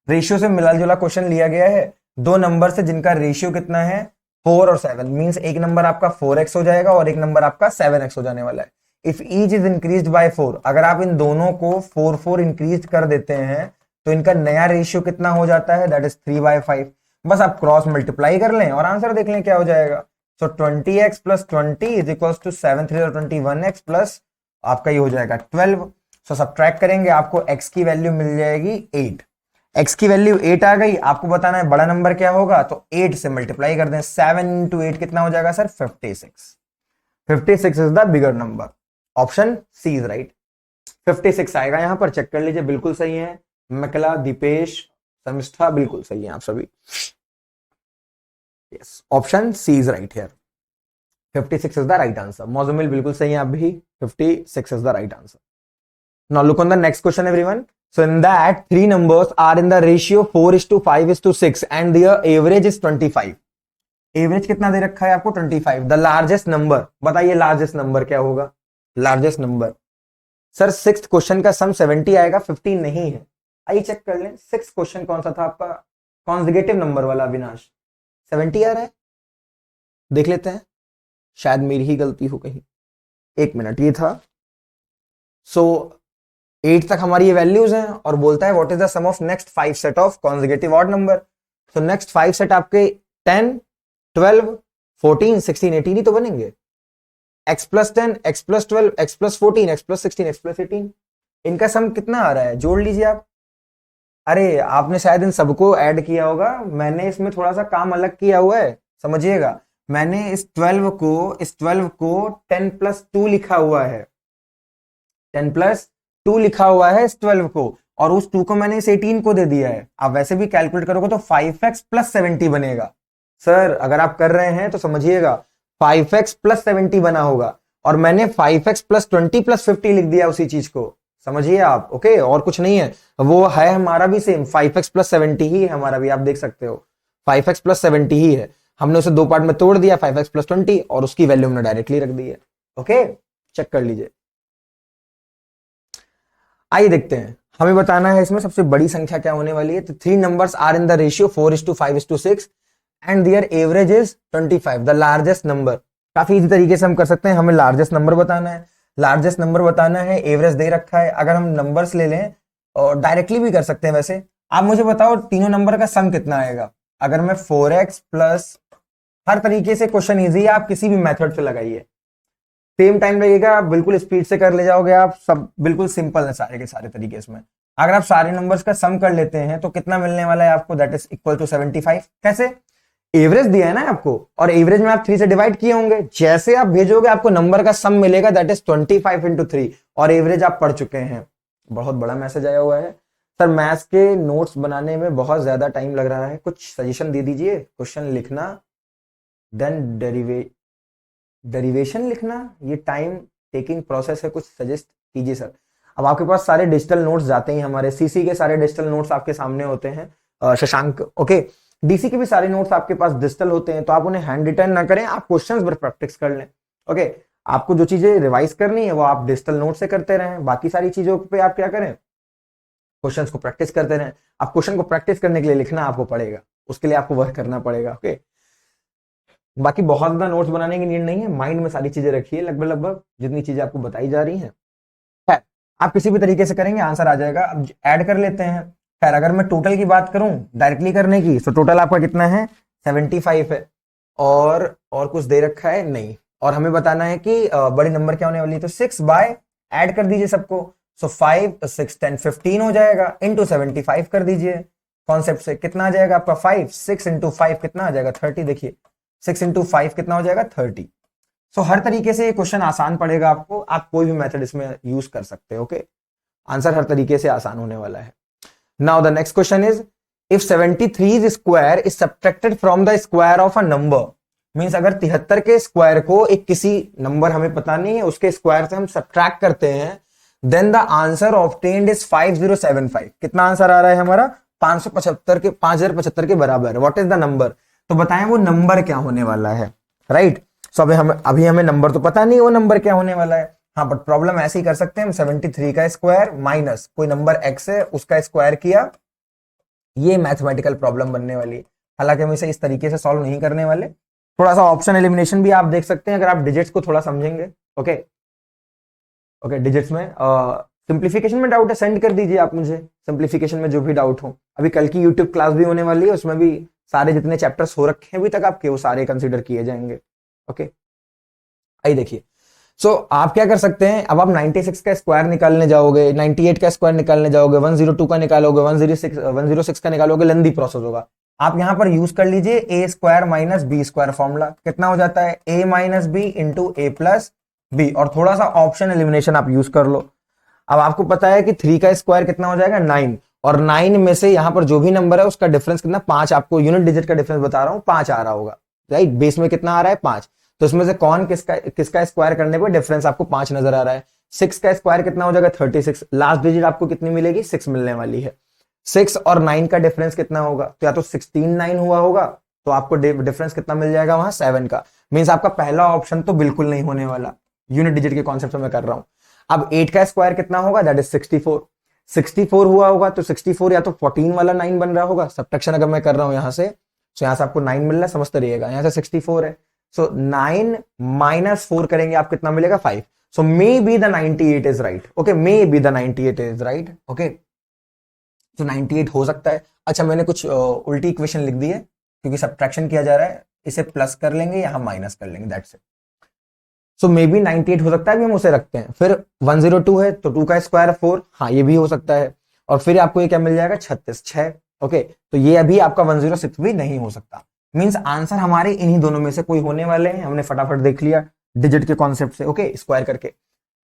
रेशियो से मिला जुला क्वेश्चन लिया गया है, दो नंबर से जिनका रेशियो कितना है 4 और 7, मींस एक नंबर आपका 4x हो जाएगा और एक नंबर आपका 7x हो जाने वाला है। If each is increased by 4, अगर आप इन दोनों को 4 इंक्रीज कर देते हैं तो इनका नया रेशियो कितना हो जाता है, दैट इज 3/5। बस आप क्रॉस मल्टीप्लाई कर लें और आंसर देख लें क्या हो जाएगा। So 20x + 20 is equal to 7 3 21x plus आपका ये हो जाएगा 12। सो सब्ट्रैक्ट करेंगे, आपको x की वैल्यू मिल जाएगी 8। x की वैल्यू 8 आ गई, आपको बताना है बड़ा नंबर क्या होगा, तो 8 से मल्टीप्लाई कर दें। 7 × 8 कितना हो जाएगा sir, 56। 56 is the bigger number. Option C is right, 56 आएगा यहां पर। चेक कर लीजिए बिल्कुल सही है। मकला, दीपेश, शर्मिष्ठा बिल्कुल सही है आप सभी। Yes option C is right here, 56 is the right answer. Muzammil बिल्कुल सही है आप भी, 56 is the right answer. Now look on the next question everyone. So in that three numbers are in the ratio 4:5:6 and their average is 25। Average कितना दे रखा है आपको, 25। द लार्जेस्ट नंबर, बताइए लार्जेस्ट नंबर क्या होगा। Largest number sir sixth question का सम 70 आएगा, 15 नहीं है। आइए चेक कर लें, सिक्स क्वेश्चन कौन सा था आपका, कॉन्जिगेटिव नंबर वाला। अविनाश 70 आ रहा है, देख लेते हैं, शायद मेरी ही गलती हो कहीं। एक मिनट, ये था। सो 8 तक हमारी ये वैल्यूज हैं और बोलता है what is the sum of next 5 set of conjugative odd number. So next 5 set आपके 10, 12, 14, 16, 18 ही तो बनेंगे। x plus 10, x plus 12, x plus 14, x plus 16, x plus 18, इनका सम कितना आ रहा है, जोड़ लीजिए आप। अरे आपने शायद इन सबको ऐड किया होगा, मैंने इसमें थोड़ा सा काम अलग किया हुआ है, समझिएगा। मैंने इस 12 को 10 प्लस 2 लिखा हुआ है, 10 प्लस 2 लिखा हुआ है इस 12 को, और उस 2 को मैंने इस 18 को दे दिया है। आप वैसे भी कैलकुलेट करोगे तो 5x प्लस 70 बनेगा। सर अगर आप कर रहे हैं तो समझिएगा 5x प्लस 70 बना होगा, और मैंने 5x प्लस 20 प्लस 50 लिख दिया उसी चीज को, समझिए आप। ओके, और कुछ नहीं है, वो है हमारा भी सेम 5x प्लस 70 ही है हमारा भी, आप देख सकते हो 5x प्लस 70 ही है। हमने उसे दो पार्ट में तोड़ दिया, 5x प्लस 20, और उसकी वैल्यू हमने डायरेक्टली रख दी है। ओके, चेक कर लीजिए। आइए देखते हैं, हमें बताना है इसमें सबसे बड़ी संख्या क्या होने वाली है। तो 3 numbers are in the ratio 4:5:6 and their average is 25, the largest number. काफी इजी तरीके से हम कर सकते हैं, हमें लार्जेस्ट नंबर बताना है, लार्जेस्ट नंबर बताना है, एवरेज दे रखा है। अगर हम नंबर्स ले लें और डायरेक्टली भी कर सकते हैं, वैसे आप मुझे बताओ तीनों नंबर का सम कितना आएगा। अगर मैं 4x प्लस, हर तरीके से क्वेश्चन इजी है, आप किसी भी मेथड से लगाइए, सेम टाइम लगेगा, बिल्कुल स्पीड से कर ले जाओगे आप, सब बिल्कुल सिंपल है सारे के सारे तरीके इसमें। अगर आप सारे नंबर्स का सम कर लेते हैं तो कितना मिलने वाला है आपको, दैट इज इक्वल टू 75। कैसे, एवरेज दिया है ना आपको, और एवरेज में आप 3 से डिवाइड किए होंगे, जैसे आप भेजोगे आपको नंबर का सम मिलेगा, दैट इज 25 इंटू 3, और एवरेज आप पढ़ चुके हैं। बहुत बड़ा मैसेज आया हुआ है सर, मैथ्स के नोट्स बनाने में बहुत ज्यादा टाइम लग रहा है, कुछ सजेशन दे दीजिए। क्वेश्चन लिखना देन डेरिवेशन लिखना, ये टाइम टेकिंग प्रोसेस है, कुछ सजेस्ट कीजिए सर। अब आपके पास सारे डिजिटल नोट्स जाते हैं, हमारे सीसी के सारे डिजिटल नोट्स आपके सामने होते हैं शशांक। ओके, डीसी के भी सारे नोट्स आपके पास डिजिटल होते हैं, तो आप उन्हें हैंड रिटन ना करें, आप क्वेश्चंस पर प्रैक्टिस कर लें। ओके, आपको जो चीजें रिवाइज करनी है वो आप डिजिटल नोट से करते रहें, बाकी सारी चीजों पे आप क्या करें, क्वेश्चंस को प्रैक्टिस करते रहें। आप क्वेश्चन को प्रैक्टिस करने के लिए लिखना आपको पड़ेगा, उसके लिए आपको वर्क करना पड़ेगा। ओके, बाकी बहुत ज्यादा नोट्स बनाने की नीड नहीं है, माइंड में सारी चीजें रखिए, लगभग लगभग जितनी चीजें आपको बताई जा रही हैं। खैर, आप किसी भी तरीके से करेंगे आंसर आ जाएगा। अब ऐड कर लेते हैं। खैर, अगर मैं टोटल की बात करूं डायरेक्टली करने की, तो टोटल आपका कितना है, 75 है, और कुछ दे रखा है नहीं, और हमें बताना है कि बड़ी नंबर क्या होने वाली है, तो 6 बाय, ऐड कर दीजिए सबको। सो 5 तो 6 10 15 हो जाएगा, इंटू 75 कर दीजिए कॉन्सेप्ट से, कितना आ जाएगा आपका 5, 6 इंटू 5 कितना आ जाएगा 30, देखिए 6 इंटू 5 कितना हो जाएगा 30। सो हर तरीके से ये क्वेश्चन आसान पड़ेगा आपको, आप कोई भी मेथड इसमें यूज कर सकते हैं। ओके, आंसर हर तरीके से आसान होने वाला है। Now the next question is, if 73 square is subtracted from the square of a number, means अगर 73 के स्क्वायर को एक किसी नंबर हमें पता नहीं है उसके स्क्वायर से हम सब्ट्रैक्ट करते हैं, then the answer obtained is 5075। कितना आंसर आ रहा है हमारा, 5075 के बराबर। व्हाट इज द नंबर, तो बताएं वो नंबर क्या होने वाला है, राइट। सो अभी हमें नंबर तो पता नहीं वो नंबर क्या होने वाला है, हाँ, बट प्रॉब्लम ऐसे ही कर सकते हैं हम, 73 का स्क्वायर माइनस कोई नंबर x है उसका स्क्वायर किया, ये मैथमेटिकल प्रॉब्लम बनने वाली है। हालांकि हम इसे इस तरीके से सॉल्व नहीं करने वाले, थोड़ा सा ऑप्शन एलिमिनेशन भी आप देख सकते हैं अगर आप डिजिट्स को थोड़ा समझेंगे। ओके, डिजिट्स में सिंप्लीफिकेशन में डाउट है, सेंड कर दीजिए आप मुझे, सिंप्लीफिकेशन में जो भी डाउट हो। अभी कल की यूट्यूब क्लास भी होने वाली है, उसमें भी सारे जितने चैप्टर्स हो रखे हैं अभी तक आपके, वो सारे कंसीडर किए जाएंगे। ओके, आइए देखिए। सो आप क्या कर सकते हैं, अब आप 96 का स्क्वायर निकालने जाओगे, 98 का स्क्वायर निकालने जाओगे, 102 का निकालोगे, 106 का निकालोगे, लेंदी प्रोसेस होगा। आप यहां पर यूज कर लीजिए A square minus B square formula, कितना हो जाता है A minus B into A plus B, और थोड़ा सा ऑप्शन एलिमिनेशन आप यूज कर लो। अब आपको पता है कि 3 का स्क्वायर कितना हो जाएगा 9, और 9 में से यहां पर जो भी नंबर है उसका डिफरेंस कितना, 5, आपको यूनिट डिजिट का डिफरेंस बता रहा हूं, 5 आ रहा होगा, राइट। बेस में कितना आ रहा है 5, तो इसमें से कौन किसका स्क्वायर करने पर डिफरेंस आपको 5 नजर आ रहा है। 6 का स्क्वायर कितना हो जाएगा 36, लास्ट डिजिट आपको कितनी मिलेगी 6 मिलने वाली है। 6 और 9 का डिफरेंस कितना होगा, तो या तो 16 9 हुआ होगा, तो आपको डिफरेंस कितना मिल जाएगा वहां 7 का, मींस आपका पहला ऑप्शन तो बिल्कुल नहीं होने वाला, यूनिट डिजिट के कॉन्सेप्ट में मैं कर रहा हूं। अब 8 का स्क्वायर कितना होगा, दैट इज 64, 64 हुआ होगा, तो 64 या तो 14 वाला 9 बन रहा होगा, सब्ट्रैक्शन अगर मैं कर रहा हूं यहां से, तो यहां से आपको 9 मिल रहा है, समझते रहिएगा, यहां से 64 है, सो 9 माइनस 4 करेंगे आप कितना मिलेगा 5, so may be the 98 is right. Okay, may be the 98 is right. Okay, तो 98 हो सकता है। अच्छा मैंने कुछ उल्टी इक्वेशन लिख दी है क्योंकि सब्ट्रैक्शन किया जा रहा है, इसे प्लस कर लेंगे या हम माइनस कर लेंगे, that's it. So may B 98 हो सकता है, अभी हम उसे रखते हैं। फिर 102 है तो 2 का स्क्वायर 4, हाँ ये भी हो सकता है। और फिर आपको ये क्या मिल जाएगा, 36 6। ओके तो ये अभी आपका 106 भी नहीं हो सकता। मींस आंसर हमारे इन्हीं दोनों में से कोई होने वाले हैं, हमने फटाफट देख लिया डिजिट के कॉन्सेप्ट से, ओके स्क्वायर करके।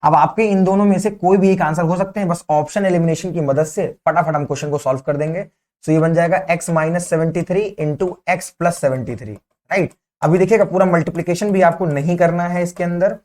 अब आपके इन दोनों में से कोई भी एक आंसर हो सकते हैं, बस ऑप्शन एलिमिनेशन की मदद से फटाफट हम क्वेश्चन को सॉल्व कर देंगे। तो ये बन जाएगा x minus 73 into x plus 73, right. अभी देखिएगा पूरा मल्टीप्लीकेशन भी आपको नहीं करना है इसके अंदर,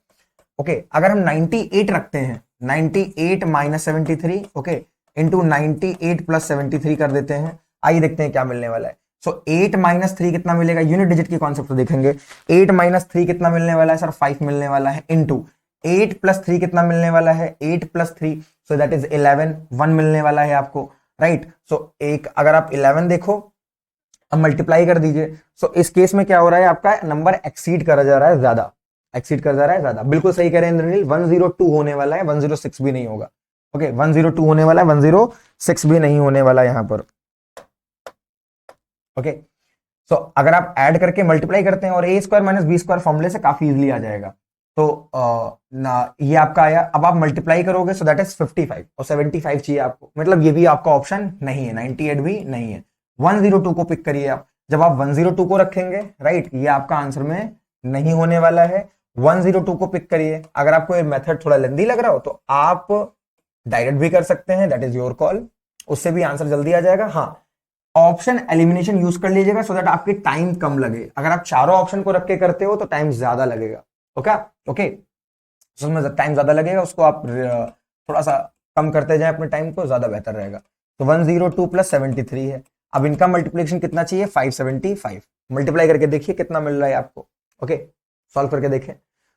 ओके। अगर हम 98 रखते हैं, 98 माइनस 73 ओके इंटू 98 प्लस 73 कर देते हैं, आइए देखते हैं क्या मिलने वाला है। सो 8 माइनस 3 कितना मिलेगा, यूनिट डिजिट की कॉन्सेप्ट तो देखेंगे। 8 माइनस 3 कितना मिलने वाला है सर, 5 मिलने वाला है, इंटू 8 प्लस 3 कितना मिलने वाला है, 8 प्लस 3 सो दैट इज 11, 1 मिलने वाला है आपको, राइट। सो एक अगर आप 11 देखो, अब मल्टीप्लाई कर दीजिए। सो इस केस में क्या हो रहा है, आपका नंबर एक्सीड करा जा रहा है, ज्यादा एक्सीड कर जा रहा है, ज्यादा। बिल्कुल सही कह रहे हैं इंद्रनील, 102 होने वाला है, 106 भी नहीं होगा, ओके 102 होने वाला है, 106 भी नहीं होने वाला यहां पर, ओके। सो अगर आप ऐड करके मल्टीप्लाई करते हैं और ए स्क्वायर माइनस बी स्क्वायर फॉर्मूले से काफी इजीली आ जाएगा। तो ये आपका आया, अब आप मल्टीप्लाई करोगे सो दैट इज 55 और 75 चाहिए आपको, मतलब ये भी आपका ऑप्शन नहीं है, 98 भी नहीं है। 102 को पिक करिए आप, जब आप 102 को रखेंगे, राइट, ये आपका आंसर में नहीं होने वाला है। 102 को पिक करिए। अगर आपको ये मेथड थोड़ा लेंदी लग रहा हो तो आप डायरेक्ट भी कर सकते हैं, दैट इज योर कॉल, उससे भी आंसर जल्दी आ जाएगा। हाँ ऑप्शन एलिमिनेशन यूज कर लीजिएगा सो दैट आपके टाइम कम लगे। अगर आप चारों ऑप्शन को रख के करते हो तो टाइम ज्यादा लगेगा, ओके ओके, उसमें टाइम ज्यादा लगेगा, उसको आप थोड़ा सा कम करते जाएं अपने टाइम को, ज्यादा बेहतर रहेगा। तो 102 प्लस 73 है। अब इनका मल्टीप्लिकेशन कितना चाहिए, 575। मल्टीप्लाई करके देखिए कितना मिल रहा है आपको, ओके सॉल्व करके देखें।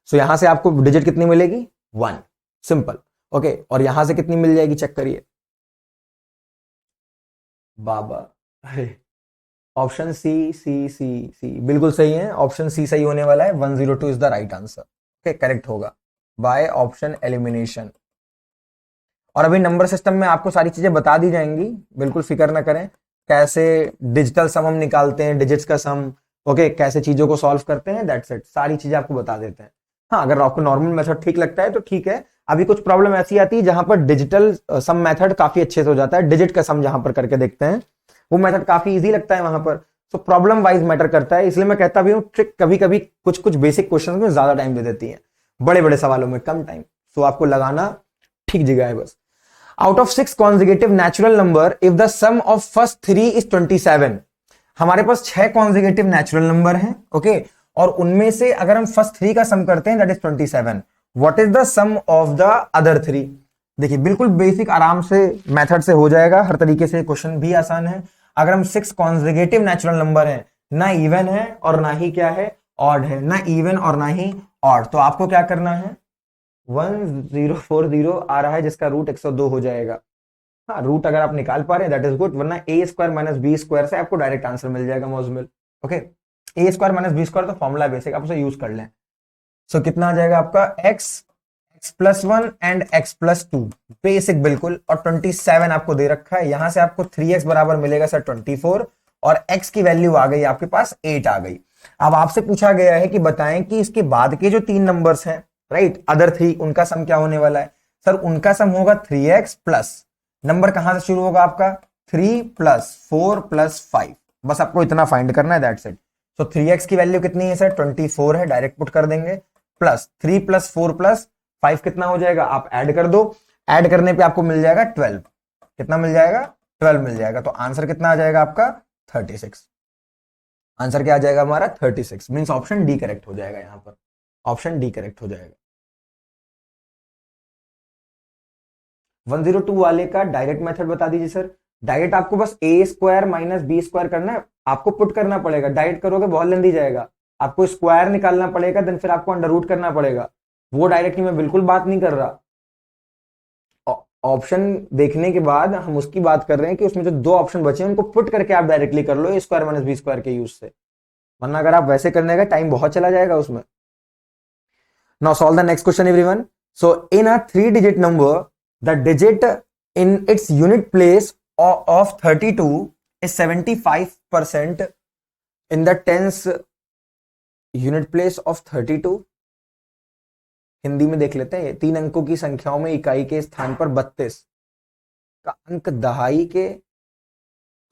सो यहां से आपको डिजिट कितनी मिलेगी, 1, सिंपल, ओके। और यहां से कितनी मिल जाएगी, चेक करिए बाबा, अरे ऑप्शन सी सी सी सी बिल्कुल सही है, ऑप्शन सी सही होने वाला है, 102 is the right answer, okay correct होगा बाय ऑप्शन एलिमिनेशन। और अभी नंबर सिस्टम में आपको सारी चीजें बता दी जाएंगी, बिल्कुल फिक्र ना करें, कैसे डिजिटल सम हम निकालते हैं, डिजिट्स का सम, ओके कैसे चीजों को सॉल्व करते हैं, दैट्स इट, सारी चीजें आपको बता देते हैं। हाँ अगर आपको नॉर्मल मेथड ठीक लगता है तो ठीक है। अभी कुछ प्रॉब्लम ऐसी आती है जहां पर डिजिटल सम मेथड काफी अच्छे से हो जाता है, डिजिट का सम जहां पर करके देखते हैं वो मेथड काफी इजी लगता है वहां पर। तो प्रॉब्लम वाइज मैटर करता है, इसलिए मैं कहता भी हूँ ट्रिक कभी कभी कुछ कुछ बेसिक क्वेश्चन में ज्यादा टाइम दे देती है, बड़े बड़े सवालों में कम टाइम। तो आपको लगाना ठीक जगह है बस। Out of 6 conjugative natural number if the sum of first 3 is 27। हमारे पास 6 कॉन्जिगेटिव नेचुरल नंबर हैं, ओके, और उनमें से अगर हम फर्स्ट 3 का सम करते हैं that is 27, what is the sum of the other 3। देखिए बिल्कुल बेसिक आराम से मेथड से हो जाएगा, हर तरीके से क्वेश्चन भी आसान है। अगर हम 6 कॉन्जिगेटिव नेचुरल नंबर हैं, ना इवन है और ना ही क्या है, ऑड है, ना इवन और ना ही ऑड, तो आपको क्या करना है, 1040 आ रहा है जिसका रूट 102 हो जाएगा। हाँ रूट अगर आप निकाल पा रहे हैं दैट इज गुड, वरना ए स्क्वायर माइनस बी स्क्वायर से आपको डायरेक्ट आंसर मिल जाएगा मौजमिल, ओके। ए स्क्वायर माइनस बी स्क्वायर तो फॉर्मूला बेसिक, आप उसे यूज कर लें। सो कितना आ जाएगा आपका, x plus 1 and x plus 2, basic बिल्कुल। और 27 आपको दे रखा है, यहां से आपको 3x बराबर मिलेगा सर 24, और x की वैल्यू आ गई आपके पास 8 आ गई। अब आपसे पूछा गया है कि बताएं कि इसके बाद के जो 3 नंबर्स हैं, राइट, अदर 3, उनका सम क्या होने वाला है। सर उनका सम होगा 3x प्लस, नंबर कहां से शुरू होगा आपका, 3 प्लस 4 प्लस 5, बस आपको इतना फाइंड करना है, दैट्स इट। तो 3x की वैल्यू कितनी है सर, 24 है, डायरेक्ट पुट कर देंगे, प्लस 3 प्लस 4 प्लस 5 कितना हो जाएगा, आप ऐड कर दो, ऐड करने पे आपको मिल जाएगा 12, कितना मिल जाएगा, 12 मिल जाएगा। तो आंसर कितना आ जाएगा आपका, 36। आंसर क्या आ जाएगा हमारा, 36, मींस ऑप्शन डी करेक्ट हो जाएगा, यहां पर ऑप्शन डी करेक्ट हो जाएगा। 102 वाले का डायरेक्ट मेथड बता दीजिए सर। डायरेक्ट आपको बस ए स्क्वायर माइनस बी स्क्वायर करना है, आपको पुट करना पड़ेगा, डायरेक्ट करोगे बहुत लेंदी जाएगा, आपको स्क्वायर निकालना पड़ेगा, देन फिर आपको अंडर रूट करना पड़ेगा, वो डायरेक्टली मैं बिल्कुल बात नहीं कर रहा। ऑप्शन देखने के बाद हम उसकी बात कर रहे हैं कि उसमें जो 2 ऑप्शन बचे हैं उनको पुट करके आप डायरेक्टली कर लो ए स्क्वायर माइनस बी स्क्वायर के यूज से, वरना अगर आप वैसे करने का टाइम बहुत चला जाएगा उसमें। Now solve the next question everyone. So in a 3 digit number, the digit in its unit place of 32 is 75% in the tens unit place of 32। Hindi में देख लेते हैं। 3 अंकों की संख्याओं में इकाई के स्थान पर 32 का अंक दहाई के,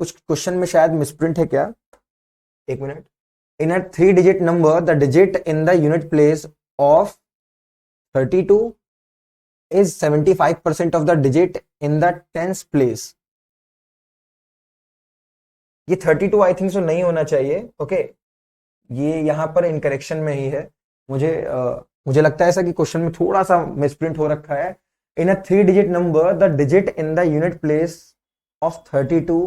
कुछ क्वेश्चन में शायद मिसप्रिंट है क्या, एक minute. In a 3 digit number the digit in the unit place of 32 is 75% of the digit in the tens place। ये 32 आई थिंक सो नहीं होना चाहिए। ओके ये यहां पर इनकरेक्शन में ही है। मुझे लगता है ऐसा कि क्वेश्चन में थोड़ा सा मिसप्रिंट हो रखा है। इन अ 3 digit number the digit in the unit place of 32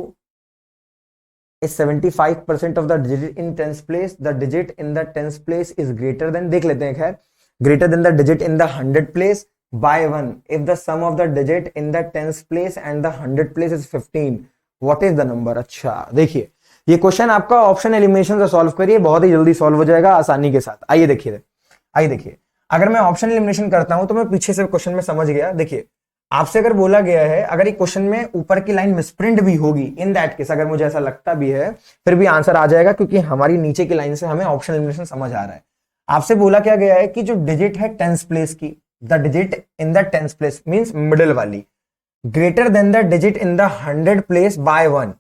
is 75% of the digit in tens place। the digit in the tens place is greater than, देख लेते हैं खैर, greater than the digit in the 100 place by 1 if the sum of the digit in the tens place and the 100 place is 15। what is the number। अच्छा देखिए ये question आपका option elimination से solve करिए, बहुत ही जल्दी सॉल्व हो जाएगा आसानी के साथ। आइए देखिए अगर मैं ऑप्शन एलिमिनेशन करता हूं तो मैं पीछे से क्वेश्चन में समझ गया। देखिए आपसे अगर बोला गया है, अगर ये क्वेश्चन में ऊपर की लाइन मिसप्रिंट भी होगी, इन दैट केस अगर मुझे ऐसा लगता भी है फिर भी आंसर आ जाएगा, क्योंकि हमारी नीचे की लाइन से हमें ऑप्शन एलिमिनेशन समझ आ रहा है। आपसे बोला क्या गया है कि जो डिजिट है टेंस प्लेस की, the digit in the tens place means middle वाली, greater than the digit in the 100 place by 1।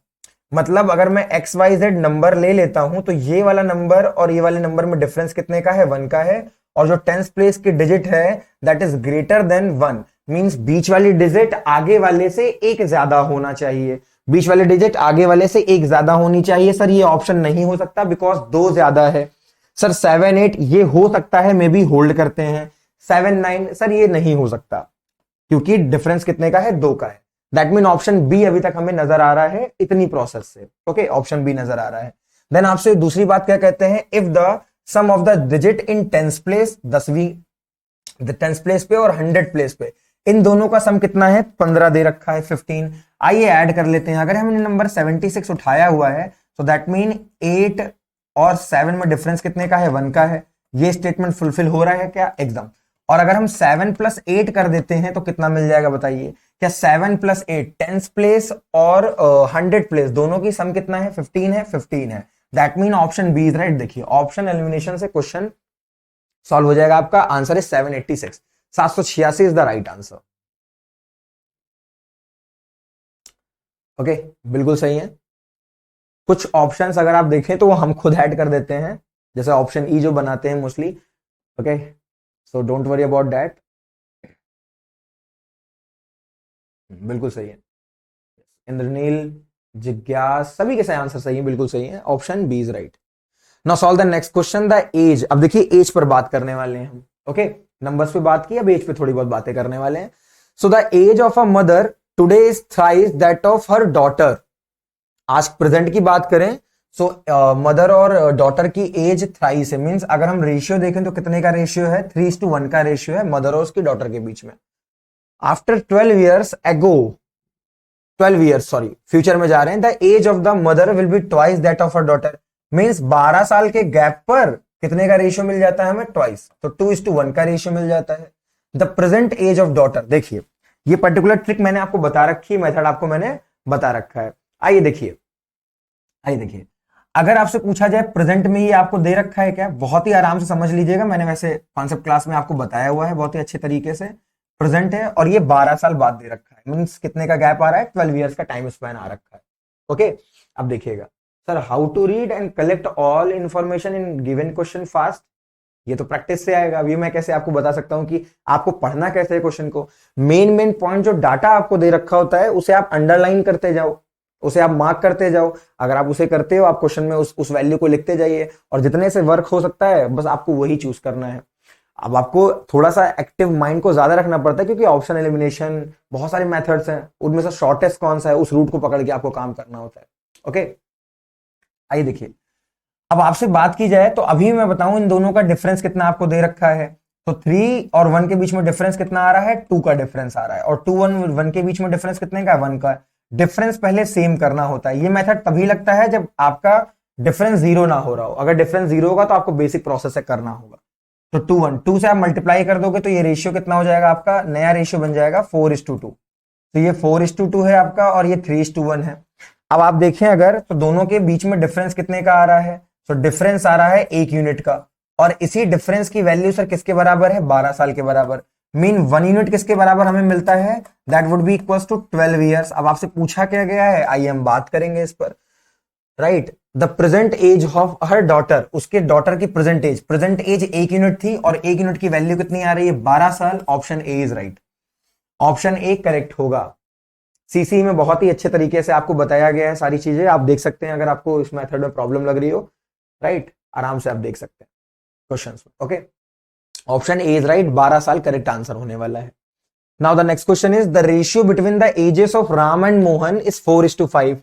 मतलब अगर मैं XYZ नंबर ले लेता हूं तो ये वाला नंबर और ये वाले नंबर में डिफरेंस कितने का है, 1 का है, और जो टेंस प्लेस की डिजिट है that is greater than 1 means बीच वाली डिजिट आगे वाले से एक ज्यादा होना चाहिए। बीच वाले डिजिट आगे वाले से एक ज्यादा होनी चाहिए। सर ये ऑप्शन नहीं हो सकता बिकॉज 2 ज्यादा है। सर 7 8 ये हो सकता है, मे बी होल्ड करते हैं। 7 9 सर ये नहीं हो सकता क्योंकि डिफरेंस कितने का है, 2 का है। दैट मीन ऑप्शन बी अभी तक हमें नजर आ रहा है इतनी प्रोसेस से। ओके ऑप्शन बी नजर आ रहा है। देन आपसे दूसरी बात क्या कहते हैं, if the sum of the digit in tens place, 10वीं टेंस प्लेस पे और 100 प्लेस पे, इन दोनों का सम कितना है, 15 दे रखा है, 15। आइए ऐड कर लेते हैं। अगर हमने नंबर 76 उठाया हुआ है तो दैट मीन 8 और 7 में डिफरेंस कितने का है, 1 का है। ये स्टेटमेंट फुलफिल हो रहा है क्या, एकदम। और अगर हम 7 + 8 कर देते हैं तो कितना मिल जाएगा बताइए, क्या 7 + 8 टेंस प्लेस और 100 प्लेस दोनों की सम कितना है, 15 है, 15 है। That mean option B is right. देखिए ऑप्शन एलिमिनेशन से क्वेश्चन सॉल्व हो जाएगा। आपका आंसर है 786, 786 is the right answer. Okay बिल्कुल सही है। कुछ ऑप्शंस अगर आप देखें तो वो हम खुद ऐड कर देते हैं, जैसे ऑप्शन ई जो बनाते हैं mostly. Okay so don't worry about that. बिल्कुल सही है। इंद्रनील, जिज्ञास, सभी के सही आंसर सही है, बिल्कुल सही है। Option B is right. Now solve the next question, the age. अब देखिए एज पर बात करने वाले हैं हम। ओके नंबर्स पे बात की, अब एज पे थोड़ी बहुत बातें करने वाले हैं। So the age of a mother today is thrice that of her daughter. आज प्रेजेंट की बात करें सो मदर और डॉटर की एज थ्राइस है, मींस अगर हम रेशियो देखें तो कितने का रेशियो है, 3:1 का रेशियो है मदर और उसकी डॉटर के बीच में। After 12 years ago, 12 years sorry future में जा रहे हैं, the age of the mother will be twice that of her daughter. Means 12 साल के गैप पर कितने का रेशियो मिल जाता है हमें, ट्वाइस, तो 2:1 का रेशियो मिल जाता है। The present age of daughter, देखिए ये पर्टिकुलर ट्रिक मैंने आपको बता रखी है, मेथड आपको मैंने बता रखा है। आइए देखिए अगर आपसे पूछा जाए प्रेजेंट में ये आपको दे रखा है क्या, बहुत ही आराम से समझ लीजिएगा। मैंने वैसे कॉन्सेप्ट क्लास में आपको बताया हुआ है बहुत ही अच्छे तरीके से। प्रेजेंट है और ये 12 साल बाद दे रखा है, मींस कितने का गैप आ रहा है, 12 इयर्स का टाइम स्पैन आ रखा है। ओके अब देखिएगा sir, how to read and collect all information in given question fast. ये तो प्रैक्टिस से आएगा। अभी मैं कैसे आपको बता सकता हूं कि आपको पढ़ना कैसे है क्वेश्चन को। मेन पॉइंट जो डाटा आपको दे रखा होता है उसे आप अंडरलाइन करते जाओ, उसे आप मार्क करते जाओ। अगर आप उसे करते हो आप क्वेश्चन में उस वैल्यू को लिखते जाइए, और जितने से वर्क हो सकता है बस आपको वही चूज करना है। अब आपको थोड़ा सा एक्टिव माइंड को ज्यादा रखना पड़ता है क्योंकि ऑप्शन एलिमिनेशन बहुत सारे मेथड्स हैं, उनमें से शॉर्टेस्ट कौन सा है उस रूट को पकड़ के आपको काम करना होता है। ओके आइए देखिए, अब आपसे बात की जाए तो अभी मैं बताऊं इन दोनों का डिफरेंस कितना आपको दे रखा है। तो 3 और 1 के बीच में डिफरेंस कितना आ रहा है, 2 का डिफरेंस आ रहा है। और 2 और 1 के बीच में डिफरेंस कितने का है, 1 का। डिफरेंस पहले सेम करना होता है। ये मेथड तभी लगता है जब आपका डिफरेंस 0 ना हो रहा हो। अगर डिफरेंस 0 होगा तो आपको बेसिक प्रोसेस से करना होगा। तो 2 1 2 से आप मल्टीप्लाई कर दोगे तो ये रेशियो कितना हो जाएगा, आपका नया रेशियो बन जाएगा 4:2। तो ये 4:2 है आपका और ये 3:1 है। अब आप देखें अगर तो दोनों के बीच में डिफरेंस कितने का आ रहा है, तो डिफरेंस आ रहा है 1 यूनिट का, और इसी डिफरेंस की वैल्यू सर किसके बराबर है, 12 साल के बराबर। मीन 1 यूनिट किसके बराबर हमें मिलता है, that would be equal to 12 years. अब आपसे पूछा क्या गया है, आइए हम बात करेंगे इस पर। Right, the present age of her daughter, उसके डॉटर की प्रेजेंट एज 1 यूनिट थी और 1 यूनिट की वैल्यू कितनी आ रही है, 12 साल। Option A is right, option A correct होगा। सीसी में बहुत ही अच्छे तरीके से आपको बताया गया है सारी चीजें, आप देख सकते हैं अगर आपको इस मेथड में प्रॉब्लम लग रही हो। राइट, आराम से आप देख सकते हैं क्वेश्चंस में। Okay, option A is right, 12 साल करेक्ट आंसर होने वाला है। Now the next question is the ratio between the ages of Ram and Mohan is 4:5।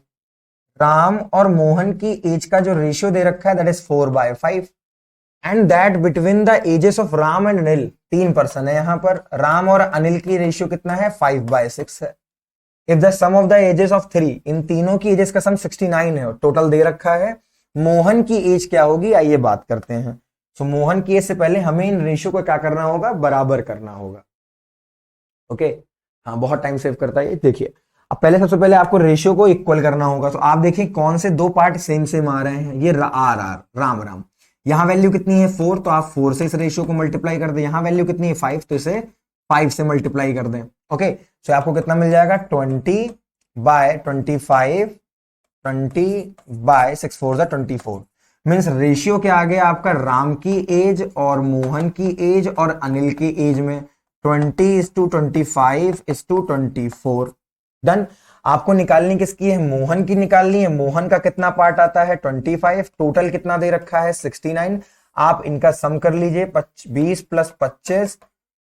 Ram और मोहन की एज का जो रेशियो दे रखा है that is 4/5, and that between the ages of Ram and Anil, 3 person है यहां पर, राम और अनिल की रेशियो कितना है, 5/6 है। If the sum of the ages of 3, इन तीनों की एजेस का सम 69 है और टोटल दे रखा है, मोहन की एज क्या होगी, आइए बात करते हैं। तो मोहन की एज से पहले हमें इन रेशियो को क्या करना होगा, बराबर करना होगा। ओके, हाँ बहुत टाइम सेव करता है ये। देखिए अब पहले सबसे पहले आपको रेशियो को इक्वल करना होगा, तो आप देखिए कौन से दो पार्ट सेम सेम आ रहे हैं, ये आर आर राम राम, यहां वैल्यू कितनी है 4, तो आप 4 से इस रेशियो को मल्टीप्लाई कर दें, यहां वैल्यू कितनी है 5, तो इसे 5 से मल्टीप्लाई कर दें। ओके, तो आपको कितना मिल जाएगा, 20/25, 20/6 4 24। मीन्स रेशियो क्या आ गया आपका, राम की एज और मोहन की एज और अनिल की एज में 20:25:24। डन। आपको निकालनी किसकी है, मोहन की निकालनी है। मोहन का कितना पार्ट आता है, 25, टोटल कितना दे रखा है 69। आप इनका सम कर लीजिए, 20 + 25